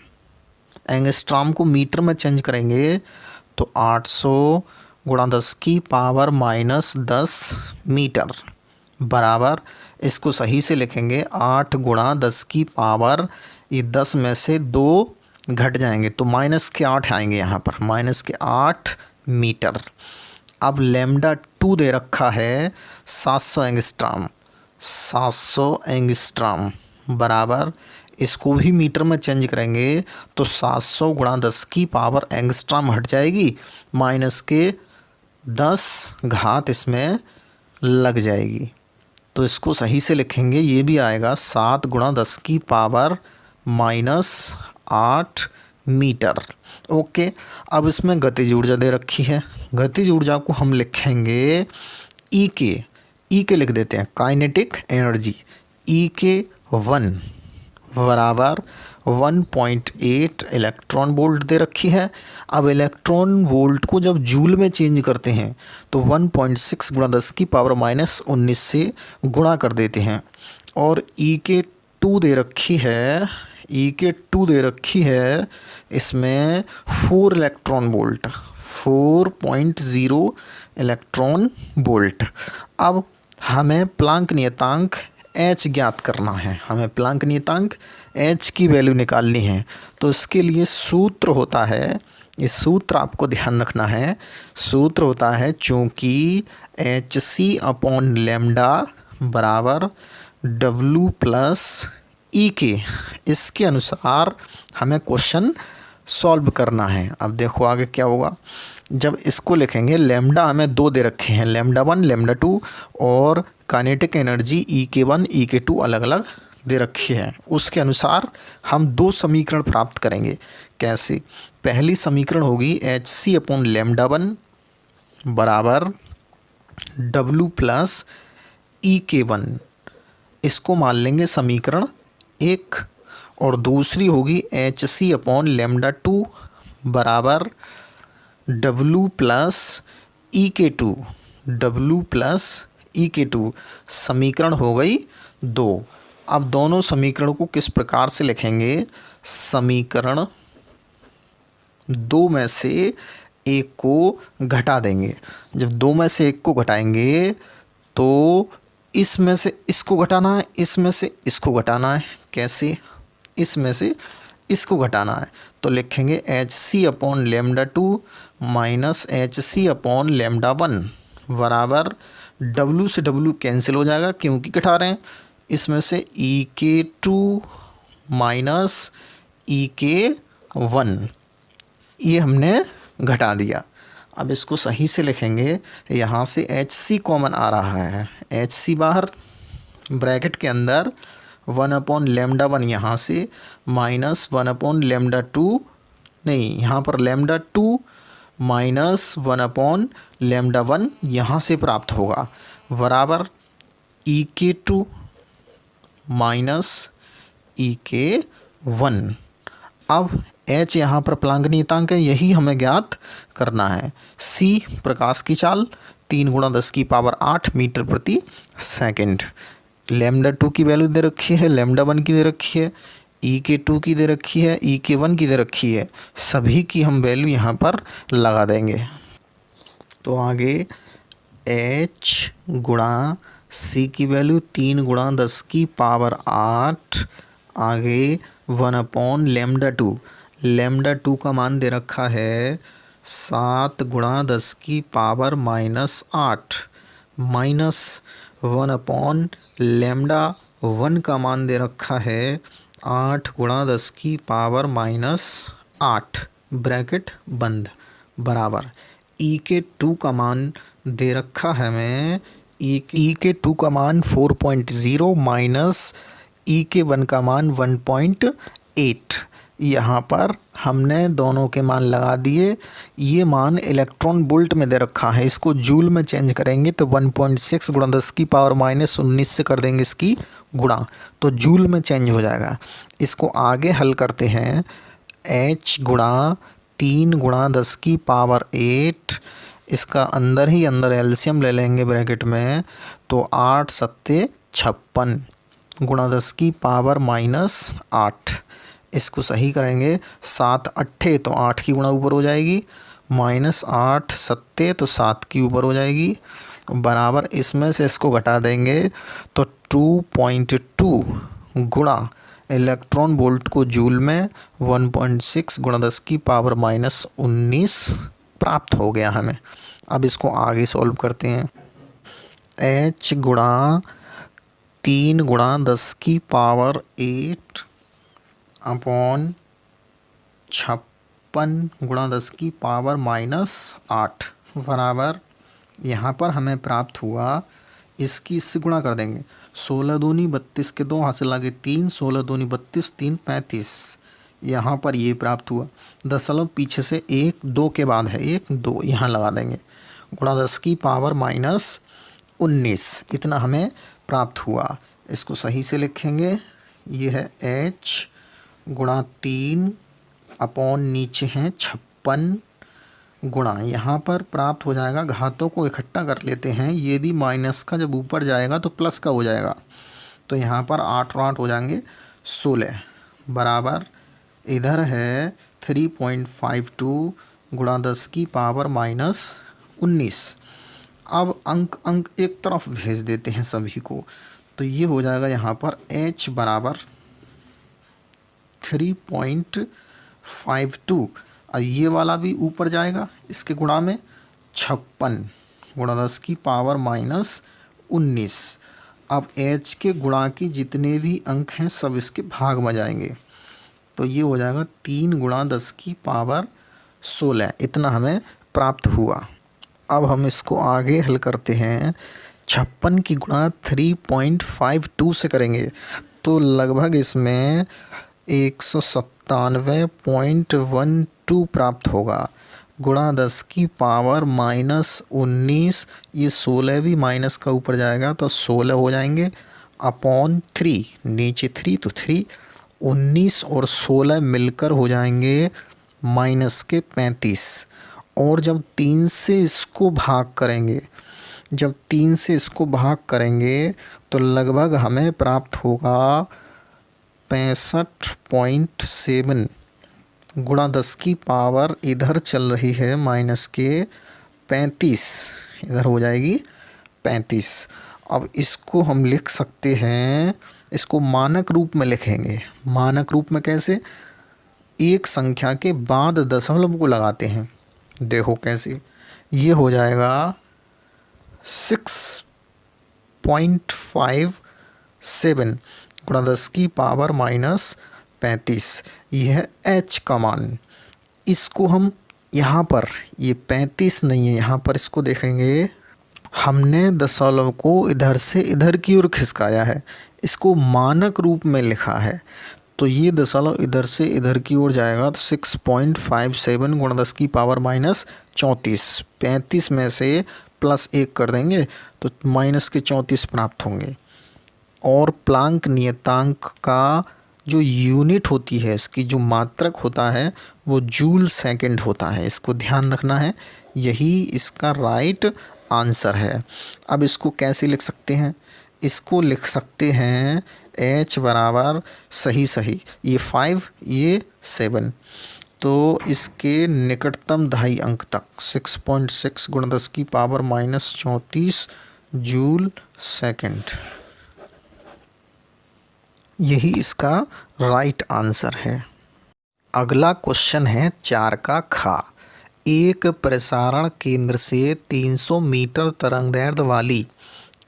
एंगस्ट्रॉम को मीटर में चेंज करेंगे तो 800 गुणा 10⁻⁻10 मीटर बराबर, इसको सही से लिखेंगे 8 गुणा 10 में से 2 घट जाएंगे तो -8 आएंगे यहाँ पर, -8 मीटर। अब λ2 दे रखा है 700 एंगस्ट्रॉम। 700 एंगस्ट्रॉम बराबर, इसको भी मीटर में चेंज करेंगे तो 700 गुणा 10 एंगस्ट्रॉम हट जाएगी, -10 इसमें लग जाएगी तो इसको सही से लिखेंगे। ये भी आएगा 7 गुणा 10⁻⁻8 मीटर। ओके, अब इसमें गतिज ऊर्जा दे रखी है। गतिज ऊर्जा को हम लिखेंगे ई के लिख देते हैं काइनेटिक एनर्जी। ई के 1 बराबर 1.8 इलेक्ट्रॉन वोल्ट दे रखी है। अब इलेक्ट्रॉन वोल्ट को जब जूल में चेंज करते हैं तो 1.6 गुणा 10⁻⁻19 से गुणा कर देते हैं। और ई के 2 दे रखी है। ई के 2 दे रखी है इसमें 4 इलेक्ट्रॉन वोल्ट, 4.0 इलेक्ट्रॉन वोल्ट। अब हमें प्लांक नियतांक एच ज्ञात करना है। हमें प्लांक नियतांक एच की वैल्यू निकालनी है। तो इसके लिए सूत्र होता है, इस सूत्र आपको ध्यान रखना है। सूत्र होता है चूँकि HC/λ बराबर W प्लस ई के, इसके अनुसार हमें क्वेश्चन सॉल्व करना है। अब देखो आगे क्या होगा। जब इसको लिखेंगे, लैम्डा हमें 2 दे रखे हैं, λ1 λ2, और काइनेटिक एनर्जी E1 E2 अलग अलग दे रखी है। उसके अनुसार हम 2 समीकरण प्राप्त करेंगे। कैसे? पहली समीकरण होगी HC/λ1 बराबर W प्लस E1, इसको मान लेंगे समीकरण 1। और दूसरी होगी HC/λ2 बराबर W plus E2, W plus E2, समीकरण हो गई 2। अब दोनों समीकरणों को किस प्रकार से लिखेंगे? समीकरण 2 में से 1 को घटा देंगे। जब 2 में से 1 को घटाएंगे तो इसमें से इसको घटाना है, इसमें से इसको घटाना है। कैसे? इसमें से इसको घटाना है तो लिखेंगे HC/λ2 माइनस HC/λ1 बराबर W से W कैंसिल हो जाएगा क्योंकि घटा रहे हैं। इसमें से E2 माइनस ई के 1, ये हमने घटा दिया। अब इसको सही से लिखेंगे, यहाँ से एच सी कॉमन आ रहा है, एच सी बाहर, ब्रैकेट के अंदर 1/λ1 यहाँ से माइनस 1/λ2, नहीं यहाँ पर λ2 माइनस 1/λ1 यहाँ से प्राप्त होगा, बराबर ई के 2 माइनस ई के 1। अब h यहाँ पर प्लांक नियतांक है, यही हमें ज्ञात करना है। c प्रकाश की चाल 3 × 10⁸ मीटर प्रति सेकंड। λ2 की वैल्यू दे रखी है, λ1 की दे रखी है, ई के 2 की दे रखी है, ई के 1 की दे रखी है, सभी की हम वैल्यू यहाँ पर लगा देंगे। तो आगे h × c की वैल्यू 3 × 10⁸, आगे 1/λ2, λ2 का मान दे रखा है 7 × 10⁻⁻8 माइनस 1/λ1 का मान दे रखा है 8 × 10⁻⁻8, ब्रैकेट बंद, बराबर ई के 2 का मान दे रखा है हमें, ई के 2 का मान 4.0 माइनस ई के 1 का मान 1.8। यहाँ पर हमने दोनों के मान लगा दिए। ये मान इलेक्ट्रॉन वोल्ट में दे रखा है, इसको जूल में चेंज करेंगे तो 1.6 × 10⁻⁻19 से कर देंगे इसकी गुणा, तो जूल में चेंज हो जाएगा। इसको आगे हल करते हैं, h × 3 × 10⁸, इसका अंदर ही अंदर एलसीएम ले लेंगे ब्रैकेट में, तो 8 × 7 = 56 × 10⁻⁻8, इसको सही करेंगे 7 × 8 तो 8 की गुणा ऊपर हो जाएगी, माइनस 8 × 7 तो 7 की ऊपर हो जाएगी, बराबर इसमें से इसको घटा देंगे तो 2.2 गुणा इलेक्ट्रॉन वोल्ट को जूल में 1.6 × 10⁻⁻19 प्राप्त हो गया हमें। अब इसको आगे सॉल्व करते हैं। h × 3 × 10⁸ अपॉन 56 × 10⁻⁻8 बराबर, यहाँ पर हमें प्राप्त हुआ, इसकी इससे गुणा कर देंगे, 16 दूनी 32 के 2 हासिल आगे 3, 16 दूनी 32, 3 35, यहाँ पर ये प्राप्त हुआ। दशमलव पीछे से 1 2 के बाद है, 1 2 यहाँ लगा देंगे, गुणा 10⁻⁻19, इतना हमें प्राप्त हुआ। इसको सही से लिखेंगे, ये है h × 3 अपॉन नीचे हैं 56 गुणा, यहाँ पर प्राप्त हो जाएगा, घातों को इकट्ठा कर लेते हैं, ये भी माइनस का जब ऊपर जाएगा तो प्लस का हो जाएगा, तो यहाँ पर 8 और 8 हो जाएंगे 16, बराबर इधर है 3.52 × 10⁻⁻19। अब अंक एक तरफ भेज देते हैं सभी को, तो ये हो जाएगा यहाँ पर h बराबर 3.52, और ये वाला भी ऊपर जाएगा इसके गुणा में 56 × 10⁻⁻19। अब h के गुणा की जितने भी अंक हैं सब इसके भाग में जाएंगे, तो ये हो जाएगा 3 × 10⁻16, इतना हमें प्राप्त हुआ। अब हम इसको आगे हल करते हैं, 56 की गुणा 3.52 से करेंगे तो लगभग इसमें 197.12 प्राप्त होगा, गुणा 10⁻⁻19, ये 16 भी माइनस का ऊपर जाएगा तो 16 हो जाएंगे, अपॉन 3, नीचे 3 तो 3, 19 और 16 मिलकर हो जाएंगे माइनस के 35, और जब 3 से इसको भाग करेंगे, जब 3 से इसको भाग करेंगे तो लगभग हमें प्राप्त होगा 65.7 गुणा 10⁻, इधर चल रही है माइनस के 35, इधर हो जाएगी 35। अब इसको हम लिख सकते हैं, इसको मानक रूप में लिखेंगे। मानक रूप में कैसे? एक संख्या के बाद दशमलव को लगाते हैं, देखो कैसे, ये हो जाएगा 6.57 गुणा 10⁻⁻ 35, यह है h का मान। इसको हम यहाँ पर, ये 35 नहीं है, यहाँ पर इसको देखेंगे, हमने दशमलव को इधर से इधर की ओर खिसकाया है, इसको मानक रूप में लिखा है, तो ये दशमलव इधर से इधर की ओर जाएगा तो 6.57 गुणा 10 की पावर माइनस 34, 35 में से प्लस 1 कर देंगे तो माइनस के 34 प्राप्त होंगे। और प्लांक नियतांक का जो यूनिट होती है, इसकी जो मात्रक होता है वो जूल सेकंड होता है, इसको ध्यान रखना है, यही इसका राइट आंसर है। अब इसको कैसे लिख सकते हैं? इसको लिख सकते हैं h बराबर सही ये 5 ये 7, तो इसके निकटतम दहाई अंक तक 6.6 गुणा 10 की पावर माइनस 34 जूल सेकंड, यही इसका राइट आंसर है। अगला क्वेश्चन है 4 का खा। एक प्रसारण केंद्र से 300 मीटर तरंगदैर्ध्य वाली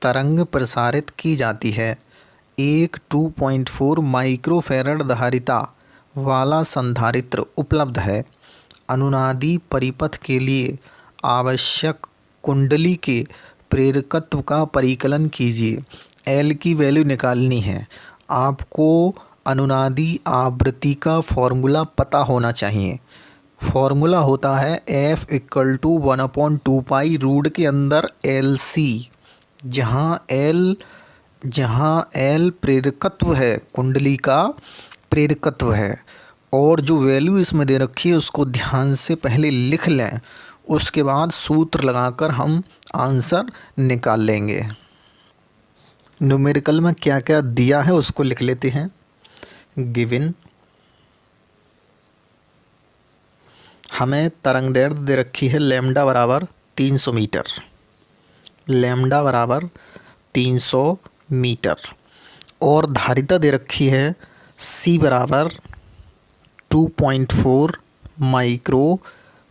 तरंग प्रसारित की जाती है। एक 2.4 माइक्रोफैरड धारिता वाला संधारित्र उपलब्ध है। अनुनादी परिपथ के लिए आवश्यक कुंडली के प्रेरकत्व का परिकलन कीजिए। एल की वैल्यू निकालनी है। आपको अनुनादी आवृत्ति का फॉर्मूला पता होना चाहिए। फॉर्मूला होता है F = 1/2 पाई रूट के अंदर LC, जहाँ L प्रेरकत्व है, कुंडली का प्रेरकत्व है, और जो वैल्यू इसमें दे रखी है उसको ध्यान से पहले लिख लें, उसके बाद सूत्र लगाकर हम आंसर निकाल लेंगे। न्यूमेरिकल में क्या क्या दिया है उसको लिख लेते हैं। गिवन हमें तरंगदैर्ध्य दे रखी है लैम्डा बराबर 300 मीटर, लैम्डा बराबर 300 मीटर, और धारिता दे रखी है C बराबर 2.4 माइक्रो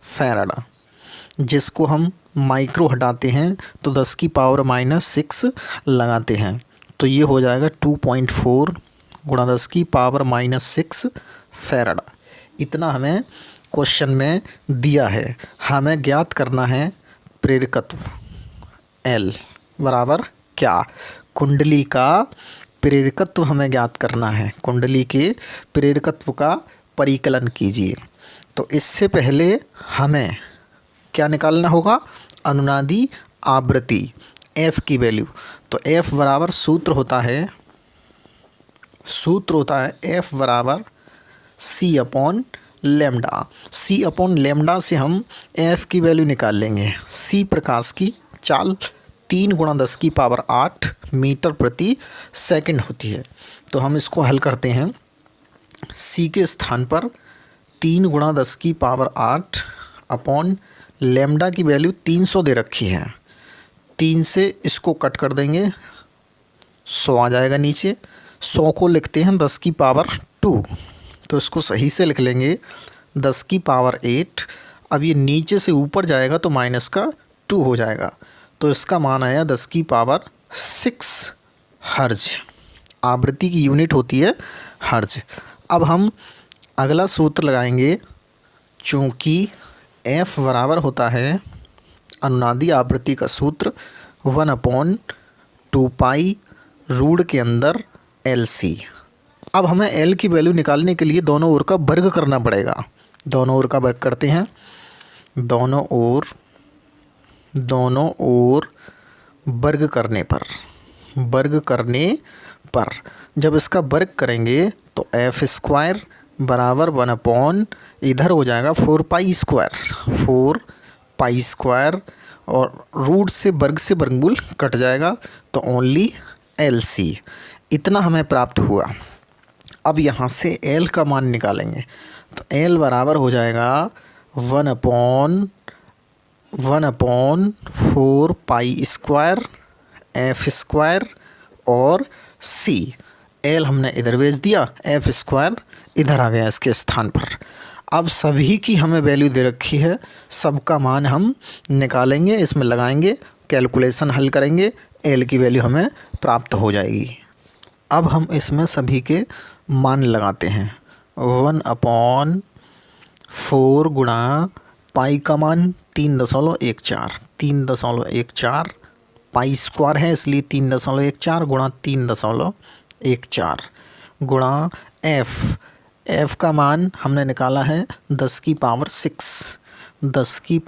फैराड, जिसको हम माइक्रो हटाते हैं तो 10 की पावर माइनस 6 लगाते हैं, तो ये हो जाएगा 2.4 गुणा 10 की पावर माइनस 6 फैराड। इतना हमें क्वेश्चन में दिया है। हमें ज्ञात करना है प्रेरकत्व L बराबर क्या, कुंडली का प्रेरकत्व हमें ज्ञात करना है। कुंडली के प्रेरकत्व का परिकलन कीजिए। तो इससे पहले हमें क्या निकालना होगा? अनुनादी आवृत्ति F की वैल्यू। तो F बराबर सूत्र होता है F बराबर C/λ। C/λ से हम F की वैल्यू निकाल लेंगे। C प्रकाश की चाल 3 गुणा 10 की पावर 8 मीटर प्रति सेकंड होती है। तो हम इसको हल करते हैं। C के स्थान पर 3 गुणा 10 की पावर 8 अपॉन लैम्डा की वैल्यू 300 दे रखी है। 3 से इसको कट कर देंगे, 100 आ जाएगा नीचे। 100 को लिखते हैं 10 की पावर 2, तो इसको सही से लिख लेंगे 10 की पावर 8। अब ये नीचे से ऊपर जाएगा तो माइनस का 2 हो जाएगा, तो इसका मान आया 10 की पावर 6 हर्ज। आवृत्ति की यूनिट होती है हर्ज। अब हम अगला सूत्र लगाएंगे। चूँकि F बराबर होता है अनुनादी आवृत्ति का सूत्र 1/2 पाई रूट के अंदर LC। अब हमें L की वैल्यू निकालने के लिए दोनों ओर का वर्ग करना पड़ेगा। दोनों ओर का वर्ग करते हैं। दोनों ओर वर्ग करने पर जब इसका वर्ग करेंगे तो F² बराबर 1/, इधर हो जाएगा 4 पाई स्क्वायर, और रूट से वर्गमूल कट जाएगा तो ओनली LC। इतना हमें प्राप्त हुआ। अब यहाँ से L का मान निकालेंगे। तो L बराबर हो जाएगा 1/4 पाई स्क्वायर F² और C। L हमने इधर भेज दिया, F² इधर आ गया इसके स्थान पर। अब सभी की हमें वैल्यू दे रखी है, सबका मान हम निकालेंगे, इसमें लगाएंगे, कैलकुलेशन हल करेंगे, L की वैल्यू हमें प्राप्त हो जाएगी। अब हम इसमें सभी के मान लगाते हैं। 1/4 गुणा पाई का मान 3.14, 3.14 पाई स्क्वायर है इसलिए 3.14 गुणा 3.14 गुणा एफ का मान हमने निकाला है 10⁶, 10⁶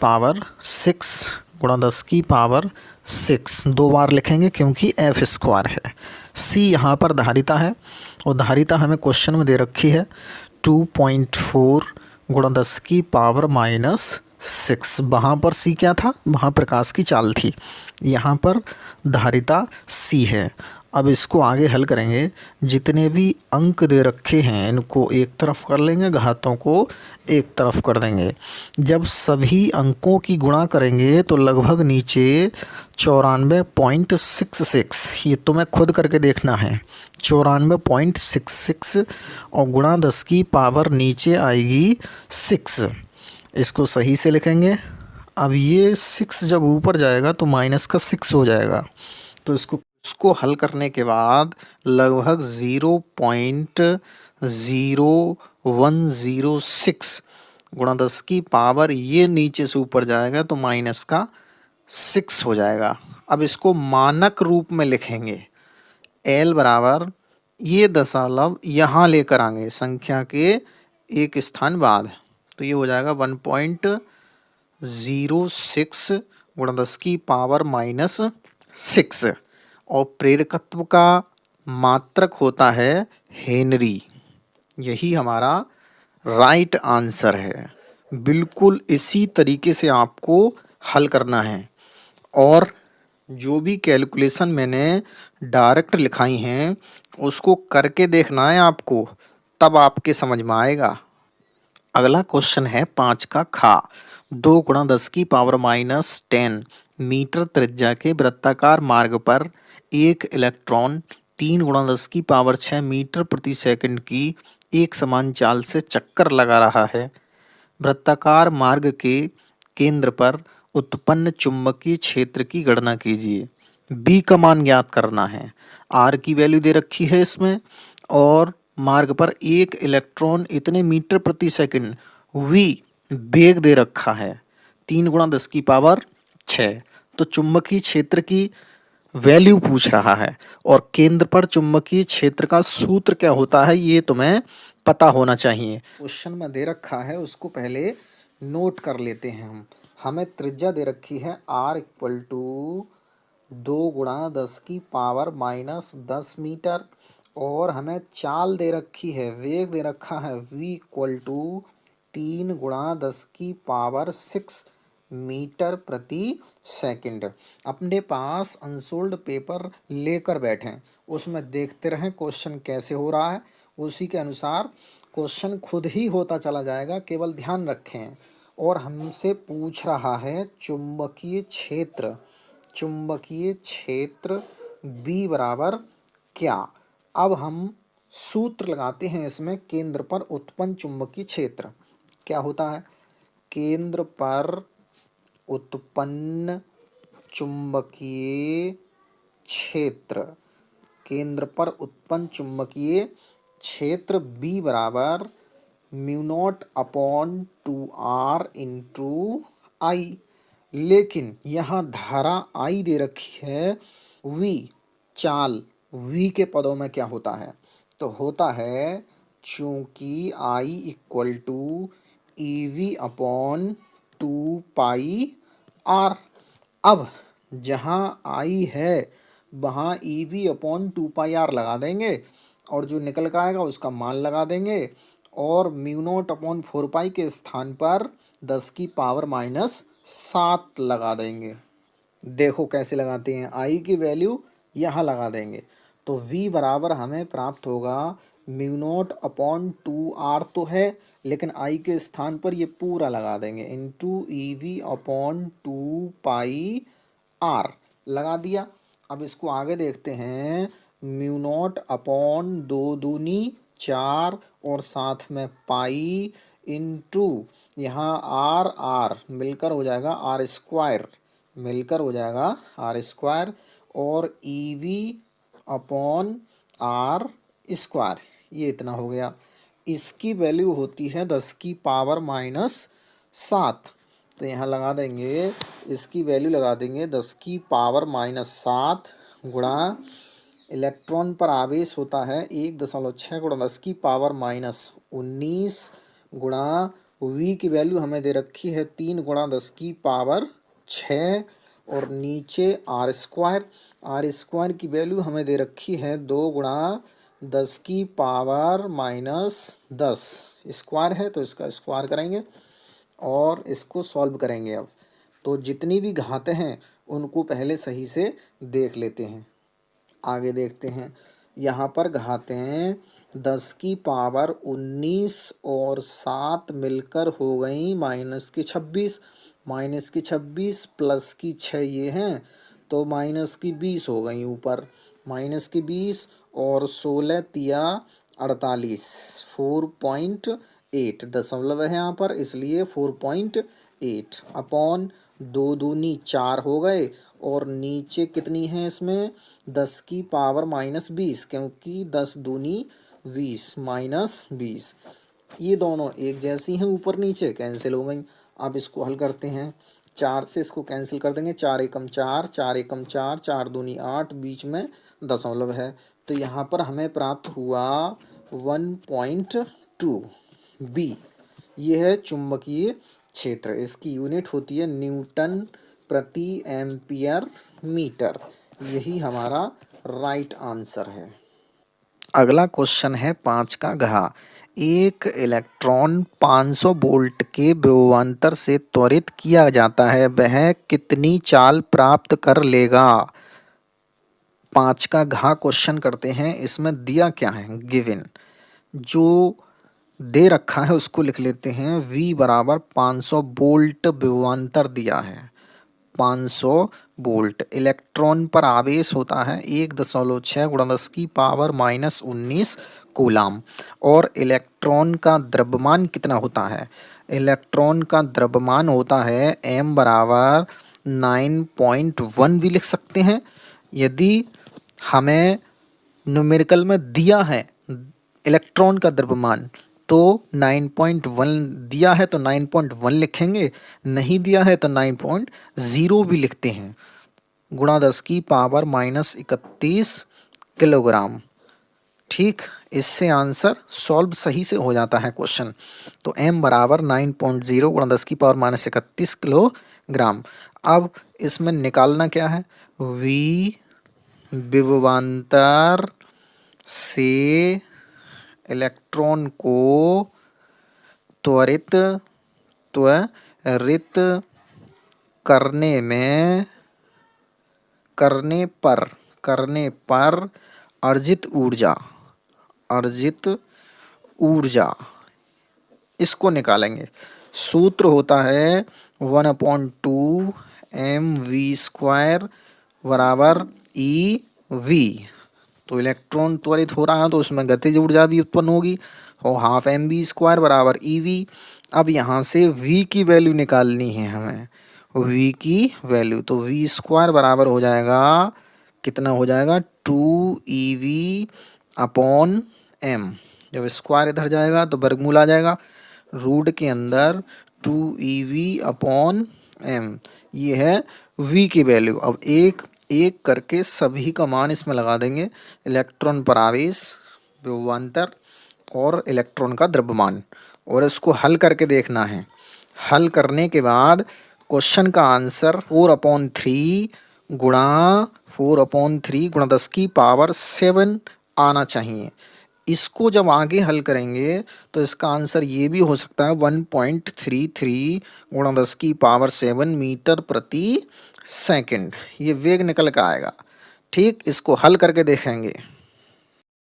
गुणा 10⁶, 2 बार लिखेंगे क्योंकि एफ स्क्वायर है। सी यहाँ पर धारिता है और धारिता हमें क्वेश्चन में दे रखी है 2.4 गुणा 10⁻⁻6। वहाँ पर सी क्या था, वहाँ प्रकाश की चाल थी, यहाँ पर धारिता सी है। अब इसको आगे हल करेंगे, जितने भी अंक दे रखे हैं इनको एक तरफ कर लेंगे, घातों को एक तरफ कर देंगे। जब सभी अंकों की गुणा करेंगे तो लगभग नीचे 94.66, ये तो मैं खुद करके देखना है, 94.66 और गुणा 10 नीचे आएगी 6, इसको सही से लिखेंगे। अब ये 6 जब ऊपर जाएगा तो माइनस का 6 हो जाएगा, तो इसको हल करने के बाद लगभग 0.0106 गुणा 10 ये नीचे से ऊपर जाएगा तो माइनस का 6 हो जाएगा। अब इसको मानक रूप में लिखेंगे, L बराबर ये दशमलव यहाँ लेकर आएंगे संख्या के एक स्थान बाद, तो ये हो जाएगा 1.06 गुणा 10⁻⁻6 और प्रेरकत्व का मात्रक होता है हेनरी। यही हमारा राइट आंसर है। बिल्कुल इसी तरीके से आपको हल करना है और जो भी कैलकुलेशन मैंने डायरेक्ट लिखाई हैं उसको करके देखना है आपको, तब आपके समझ में आएगा। अगला क्वेश्चन है 5 का खा। 2 गुणा 10⁻⁻10 मीटर त्रिज्या के वृत्ताकार मार्ग पर एक इलेक्ट्रॉन 3 गुणा 10⁻6 मीटर प्रति सेकंड की एक समान चाल से चक्कर लगा रहा है। वृत्ताकार मार्ग के केंद्र पर उत्पन्न चुंबकीय क्षेत्र की गणना कीजिए। बी का मान ज्ञात करना है। आर की वैल्यू दे रखी है इसमें और मार्ग पर एक इलेक्ट्रॉन इतने मीटर प्रति सेकंड वी वेग दे रखा है 3 गुणा 10⁻6। तो चुंबकीय क्षेत्र की वैल्यू पूछ रहा है और केंद्र पर चुंबकीय क्षेत्र का सूत्र क्या होता है ये तुम्हें पता होना चाहिए। क्वेश्चन में दे रखा है उसको पहले नोट कर लेते हैं हम। हमें त्रिज्या दे रखी है r इक्वल टू 2 गुणा 10⁻⁻10 मीटर और हमें चाल दे रखी है, वेग दे रखा है v इक्वल टू 3 गुणा 10⁻6 मीटर प्रति सेकंड। अपने पास अनसोल्ड पेपर लेकर बैठें, उसमें देखते रहें क्वेश्चन कैसे हो रहा है, उसी के अनुसार क्वेश्चन खुद ही होता चला जाएगा, केवल ध्यान रखें। और हमसे पूछ रहा है चुंबकीय क्षेत्र B बराबर क्या। अब हम सूत्र लगाते हैं इसमें। केंद्र पर उत्पन्न चुंबकीय क्षेत्र क्या होता है, केंद्र पर उत्पन्न चुंबकीय क्षेत्र, केंद्र पर उत्पन्न चुंबकीय क्षेत्र B बराबर μ0/2r इंटू I। लेकिन यहाँ धारा I दे रखी है V, चाल V के पदों में क्या होता है, तो होता है चूंकि I इक्वल टू EV/2πr। अब जहाँ I है वहाँ EV/2πr लगा देंगे और जो निकल का आएगा उसका मान लगा देंगे और μ0/4π के स्थान पर 10⁻⁻7 लगा देंगे। देखो कैसे लगाते हैं, I की वैल्यू यहाँ लगा देंगे तो V बराबर हमें प्राप्त होगा μ0/2r तो है, लेकिन I के स्थान पर ये पूरा लगा देंगे इंटू EV/2πr लगा दिया। अब इसको आगे देखते हैं, μ0/2 दूनी 4 और साथ में पाई इंटू यहाँ r मिलकर हो जाएगा r स्क्वायर, मिलकर हो जाएगा r स्क्वायर और EV/r स्क्वायर, ये इतना हो गया। इसकी वैल्यू होती है 10 की पावर माइनस 7। तो यहाँ लगा देंगे, इसकी वैल्यू लगा देंगे 10 की पावर माइनस 7 गुणा इलेक्ट्रॉन पर आवेश होता है 1.6 गुणा 10 की पावर माइनस 19 गुणा v की वैल्यू हमें दे रखी है 3 गुणा 10 की पावर 6 और नीचे आर स्क्वायर की वैल्यू हमें दे रखी है 2 गुणा 10 की पावर माइनस 10। स्क्वायर है तो इसका स्क्वायर करेंगे और इसको सॉल्व करेंगे। अब तो जितनी भी घातें हैं उनको पहले सही से देख लेते हैं। आगे देखते हैं, यहाँ पर घातें 10 की पावर 19 और 7 मिलकर हो गई -26 प्लस की 6 ये हैं तो -20 हो गई। ऊपर -20 और 16 तिया 48 4.8 दशमलव है यहाँ पर, इसलिए 4.8 अपॉन 2 दूनी 4 हो गए और नीचे कितनी है इसमें 10 की पावर माइनस 20, क्योंकि 10 दूनी 20 माइनस 20 ये दोनों एक जैसी हैं, ऊपर नीचे कैंसिल हो गई। अब इसको हल करते हैं, 4 से इसको कैंसिल कर देंगे, 4 एकम 4, 4 एकम 4, 4 दूनी 8, बीच में दशमलव है तो यहाँ पर हमें प्राप्त हुआ 1.2 बी। ये है चुंबकीय क्षेत्र, इसकी यूनिट होती है न्यूटन प्रति एम्पियर मीटर। यही हमारा राइट आंसर है। अगला क्वेश्चन है 5 का घ। एक इलेक्ट्रॉन 500 वोल्ट के विभवांतर से त्वरित किया जाता है, वह कितनी चाल प्राप्त कर लेगा? 5 का घ क्वेश्चन करते हैं। इसमें दिया क्या है, गिवन जो दे रखा है उसको लिख लेते हैं। V बराबर 500 वोल्ट विभवांतर दिया है, 500 वोल्ट। इलेक्ट्रॉन पर आवेश होता है 1.6 गुणा 10 की पावर माइनस 19 कूलाम। और इलेक्ट्रॉन का द्रव्यमान कितना होता है? इलेक्ट्रॉन का द्रव्यमान होता है m बराबर 9.1 भी लिख सकते हैं। यदि हमें न्यूमेरिकल में दिया है इलेक्ट्रॉन का द्रव्यमान तो 9.1 दिया है तो 9.1 लिखेंगे, नहीं दिया है तो 9.0 भी लिखते हैं। गुणा 10 की पावर माइनस 31 किलोग्राम। ठीक, इससे आंसर सॉल्व सही से हो जाता है क्वेश्चन। तो m बराबर 9.0 गुणा 10 की पावर माइनस 31 किलोग्राम। अब इसमें निकालना क्या है, v विभवांतर से इलेक्ट्रॉन को त्वरित करने पर अर्जित ऊर्जा इसको निकालेंगे। सूत्र होता है 1/2 mv² बराबर ev। तो इलेक्ट्रॉन त्वरित हो रहा है तो उसमें गतिज ऊर्जा भी उत्पन्न होगी और हाफ mv² बराबर ev। अब यहाँ से v की वैल्यू निकालनी है हमें, v की वैल्यू तो v² बराबर हो जाएगा, कितना हो जाएगा 2ev अपॉन m। जब स्क्वायर इधर जाएगा तो वर्गमूल आ जाएगा, रूट के अंदर 2ev अपॉन m। ये है v की वैल्यू। अब एक एक करके सभी का मान इसमें लगा देंगे, इलेक्ट्रॉन पर आवेश, विभवांतर और इलेक्ट्रॉन का द्रव्यमान, और इसको हल करके देखना है। हल करने के बाद क्वेश्चन का आंसर 4/3 गुणा 10 की पावर 7 आना चाहिए। इसको जब आगे हल करेंगे तो इसका आंसर ये भी हो सकता है 1.33 गुणा 10 की पावर 7 मीटर प्रति सेकंड। ये वेग निकल कर आएगा। ठीक, इसको हल करके देखेंगे।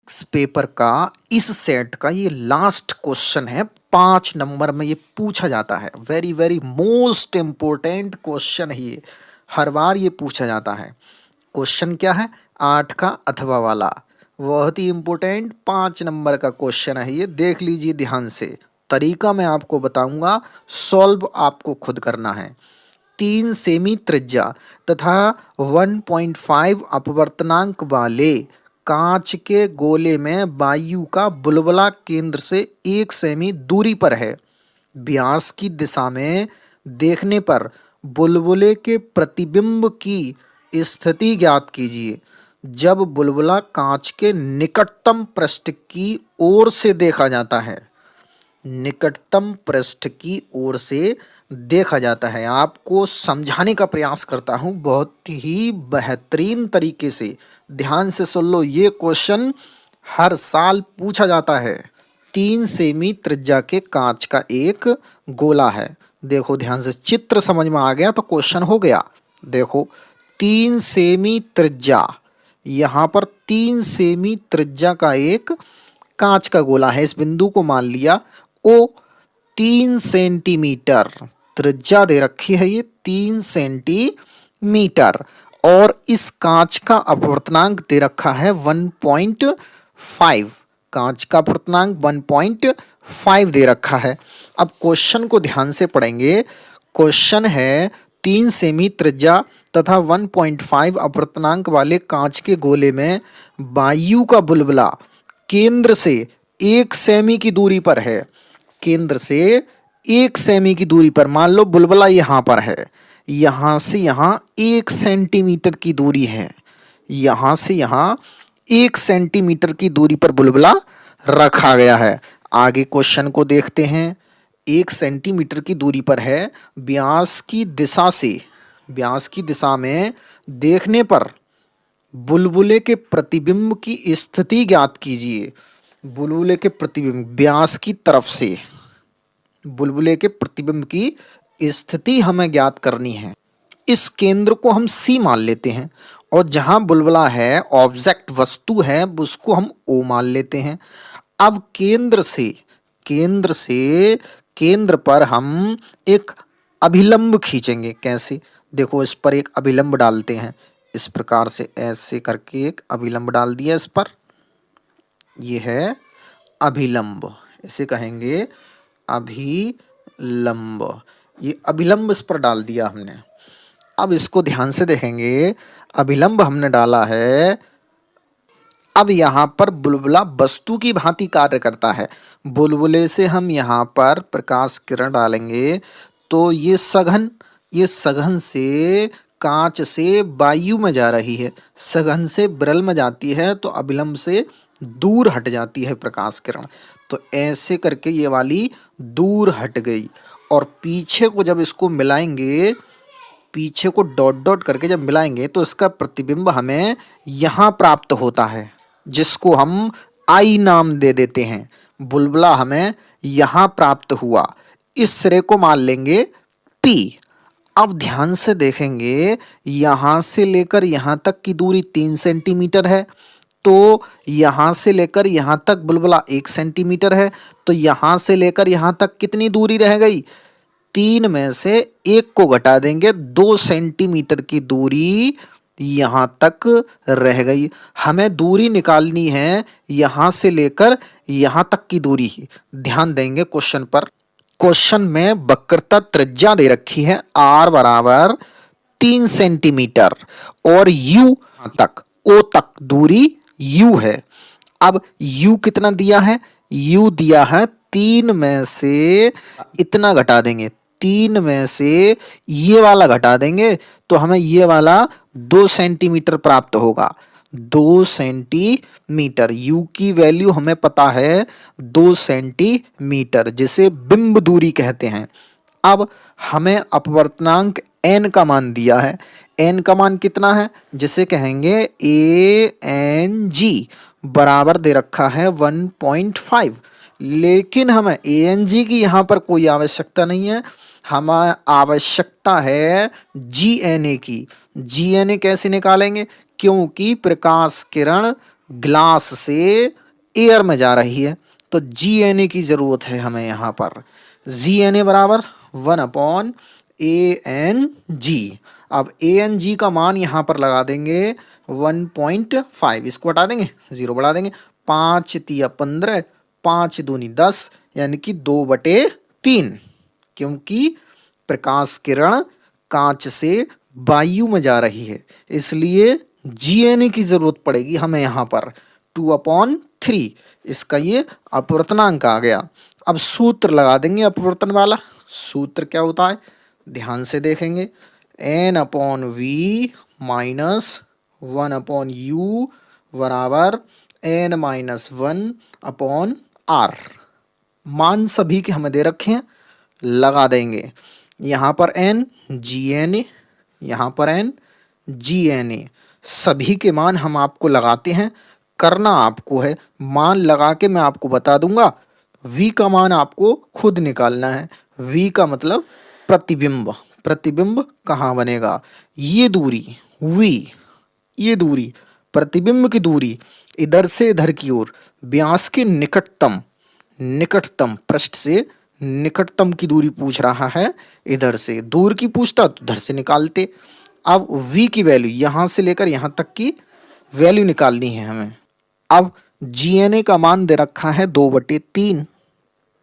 इस पेपर का इस सेट का ये लास्ट क्वेश्चन है, 5 नंबर में ये पूछा जाता है। Very very most important question है ये, हर बार ये पूछा जाता है। क्वेश्चन क्या है, 8 का अथवा वाला, बहुत ही इम्पोर्टेंट 5 नंबर का क्वेश्चन है ये। देख लीजिए ध्यान से, तरीका मैं आपको बताऊंगा, सॉल्व आपको खुद करना है। 3 सेमी त्रिज्या तथा 1.5 अपवर्तनांक वाले कांच के गोले में वायु का बुलबुला केंद्र से 1 सेमी दूरी पर है। व्यास की दिशा में देखने पर बुलबुले के प्रतिबिंब की स्थिति ज्ञात कीजिए। जब बुलबुला कांच के निकटतम पृष्ठ की ओर से देखा जाता है, निकटतम पृष्ठ की ओर से देखा जाता है। आपको समझाने का प्रयास करता हूं बहुत ही बेहतरीन तरीके से, ध्यान से सुन लो। ये क्वेश्चन हर साल पूछा जाता है। 3 सेमी त्रिज्या के कांच का एक गोला है। देखो ध्यान से, चित्र समझ में आ गया तो क्वेश्चन हो गया। देखो 3 सेमी त्रिज्या, यहाँ पर 3 सेमी त्रिज्या का एक कांच का गोला है। इस बिंदु को मान लिया ओ 3 सेंटीमीटर त्रिज्या दे रखी है, ये 3 सेंटीमीटर, और इस कांच का अपवर्तनांक दे रखा है 1.5। कांच का अपवर्तनांक 1.5 दे रखा है। अब क्वेश्चन को ध्यान से पढ़ेंगे। क्वेश्चन है 3 सेमी त्रिज्या तथा 1.5 अपवर्तनांक वाले कांच के गोले में वायु का बुलबुला केंद्र से 1 सेमी की दूरी पर है। केंद्र से 1 सेमी की दूरी पर, मान लो बुलबुला यहां पर है, यहां से यहां 1 सेंटीमीटर की दूरी है, यहां से यहां 1 सेंटीमीटर की दूरी पर बुलबुला रखा गया है। आगे क्वेश्चन को देखते हैं। 1 सेंटीमीटर की दूरी पर है। व्यास की दिशा से, व्यास की दिशा में देखने पर बुलबुले के प्रतिबिंब की स्थिति ज्ञात कीजिए। बुलबुले के प्रतिबिंब, व्यास की तरफ से बुलबुले के प्रतिबिंब की स्थिति हमें ज्ञात करनी है। इस केंद्र को हम C मान लेते हैं, और जहां बुलबुला है, ऑब्जेक्ट वस्तु है, उसको हम O मान लेते हैं। अब केंद्र से केंद्र पर हम एक अभिलंब खींचेंगे। कैसे? देखो इस पर एक अभिलंब डालते हैं, इस प्रकार से ऐसे करके एक अभिलंब डाल दिया इस पर। ये है अभिलंब, इसे कहेंगे अभिलंब। ये अभिलंब इस पर डाल दिया हमने। अब इसको ध्यान से देखेंगे, अभिलंब हमने डाला है। अब यहाँ पर बुलबुला वस्तु की भांति कार्य करता है। बुलबुले से हम यहाँ पर प्रकाश किरण डालेंगे तो ये सघन से कांच से वायु में जा रही है, सघन से विरल में जाती है, तो अभिलंब से दूर हट जाती है प्रकाश किरण। तो ऐसे करके ये वाली दूर हट गई, और पीछे को जब इसको मिलाएंगे, पीछे को डॉट डॉट करके जब मिलाएंगे तो इसका प्रतिबिंब हमें यहाँ प्राप्त होता है, जिसको हम आई नाम दे देते हैं। बुलबुला हमें यहाँ प्राप्त हुआ, इस सिरे को मान लेंगे P। अब ध्यान से देखेंगे, यहाँ से लेकर यहाँ तक की दूरी 3 सेंटीमीटर है, तो यहाँ से लेकर यहाँ तक बुलबुला 1 सेंटीमीटर है, तो यहाँ से लेकर यहाँ तक कितनी दूरी रह गई? 3 में से 1 को घटा देंगे, 2 सेंटीमीटर की दूरी यहाँ तक रह गई। हमें दूरी निकालनी है यहाँ से लेकर यहाँ तक की दूरी ही। ध्यान देंगे क्वेश्चन पर। क्वेश्चन में वक्रता त्रिज्या दे रखी है R बराबर 3 सेंटीमीटर, और U तक, O तक दूरी U है। अब U कितना दिया है? U दिया है 3 में से इतना घटा देंगे, 3 में से ये वाला घटा देंगे तो हमें ये वाला 2 सेंटीमीटर प्राप्त होगा। 2 सेंटीमीटर, U की वैल्यू हमें पता है 2 सेंटीमीटर, जिसे बिंब दूरी कहते हैं। अब हमें अपवर्तनांक n का मान दिया है। n का मान कितना है? जिसे कहेंगे ANG बराबर दे रखा है 1.5। लेकिन हमें ANG की यहाँ पर कोई आवश्यकता नहीं है, हमें आवश्यकता है GNA की। GNA कैसे निकालेंगे? क्योंकि प्रकाश किरण ग्लास से एयर में जा रही है, तो GNA की जरूरत है हमें यहाँ पर। GNA बराबर 1/ANG। अब ANG का मान यहाँ पर लगा देंगे 1.5, इसको हटा देंगे, 0 बढ़ा देंगे, 5 तिया 15, 5 दूनी 10, यानी कि 2/3। क्योंकि प्रकाश किरण कांच से वायु में जा रही है, इसलिए GNA की ज़रूरत पड़ेगी हमें यहाँ पर 2/3, इसका ये अपवर्तनांक आ गया। अब सूत्र लगा देंगे अपवर्तन वाला। सूत्र क्या होता है, ध्यान से देखेंगे, N/V माइनस 1/U बराबर N-1/R। मान सभी के हमें दे रखे हैं, लगा देंगे। यहाँ पर N GNA, यहाँ पर N GNA, सभी के मान हम आपको लगाते हैं। करना आपको है, मान लगा के मैं आपको बता दूंगा। V का मान आपको खुद निकालना है। V का मतलब प्रतिबिंब। प्रतिबिंब कहाँ बनेगा, ये दूरी V, ये दूरी प्रतिबिंब की दूरी इधर से इधर की ओर व्यास के निकटतम, निकटतम पृष्ठ से निकटतम की दूरी पूछ रहा है। इधर से दूर की पूछता तो इधर से निकालते। अब v की वैल्यू यहां से लेकर यहां तक की वैल्यू निकालनी है हमें। अब GNA का मान दे रखा है 2/3,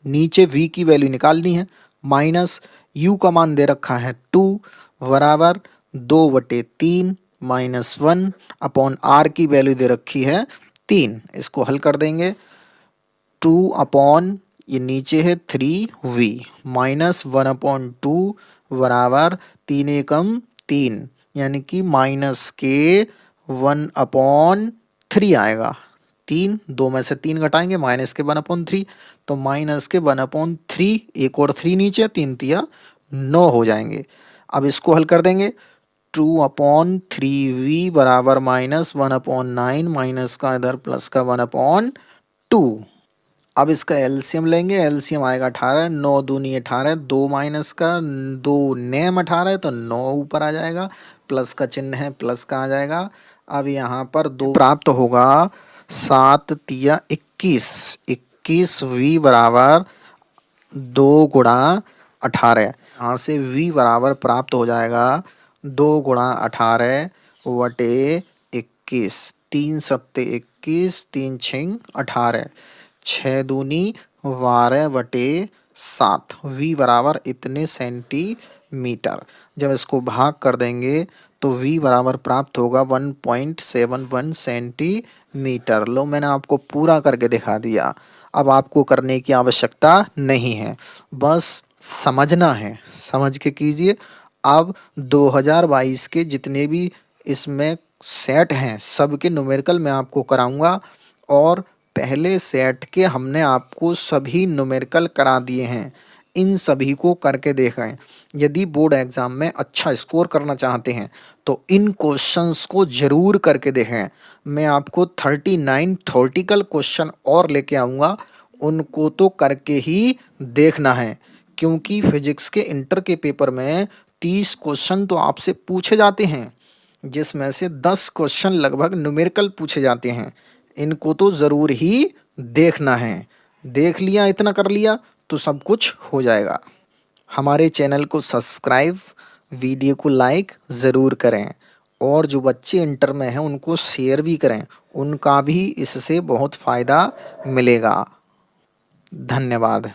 नीचे v की वैल्यू निकालनी है। माइनस u का मान दे रखा है 2 बराबर 2/3 माइनस 1/r की वैल्यू दे रखी है 3। इसको हल कर देंगे। 2 ये नीचे है 3v माइनस 1/2 बराबर 3 एकम 3, यानी कि माइनस के 1/3 आएगा। 3 2 में से 3 घटाएंगे, माइनस के 1/3, तो माइनस के 1/3, एक और 3 नीचे, 3 तिया 9 हो जाएंगे। अब इसको हल कर देंगे। 2/3v बराबर माइनस 1/9 माइनस का इधर प्लस का 1/2। अब इसका एलसीएम लेंगे, एलसीएम आएगा 18, 9 दूनी 18, 2 माइनस का 2 नेम 18 तो 9 ऊपर आ जाएगा, प्लस का चिन्ह है प्लस का आ जाएगा। अब यहाँ पर 2 प्राप्त होगा, 7 तिया 21, 21v बराबर 2 गुणा 18। यहाँ से v बराबर प्राप्त हो जाएगा 2 गुणा 18 बटे 21, 3 सत्ते 21, 3 छिंग 18, 6 दूनी 12 बटे 7, v बराबर इतने सेंटीमीटर। जब इसको भाग कर देंगे तो v बराबर प्राप्त होगा 1.71 सेंटीमीटर। लो, मैंने आपको पूरा करके दिखा दिया। अब आपको करने की आवश्यकता नहीं है, बस समझना है, समझ के कीजिए। अब 2022 के जितने भी इसमें सेट हैं सबके न्यूमेरिकल मैं आपको कराऊंगा, और पहले सेट के हमने आपको सभी न्यूमेरिकल करा दिए हैं। इन सभी को करके देखें। यदि बोर्ड एग्जाम में अच्छा स्कोर करना चाहते हैं तो इन क्वेश्चंस को जरूर करके देखें। मैं आपको 39 थ्योरेटिकल क्वेश्चन और लेके आऊँगा, उनको तो करके ही देखना है, क्योंकि फिजिक्स के इंटर के पेपर में 30 क्वेश्चन तो आपसे पूछे जाते हैं, जिसमें से 10 क्वेश्चन लगभग न्यूमेरिकल पूछे जाते हैं। इनको तो ज़रूर ही देखना है। देख लिया, इतना कर लिया तो सब कुछ हो जाएगा। हमारे चैनल को सब्सक्राइब, वीडियो को लाइक ज़रूर करें, और जो बच्चे इंटर में हैं उनको शेयर भी करें, उनका भी इससे बहुत फ़ायदा मिलेगा। धन्यवाद।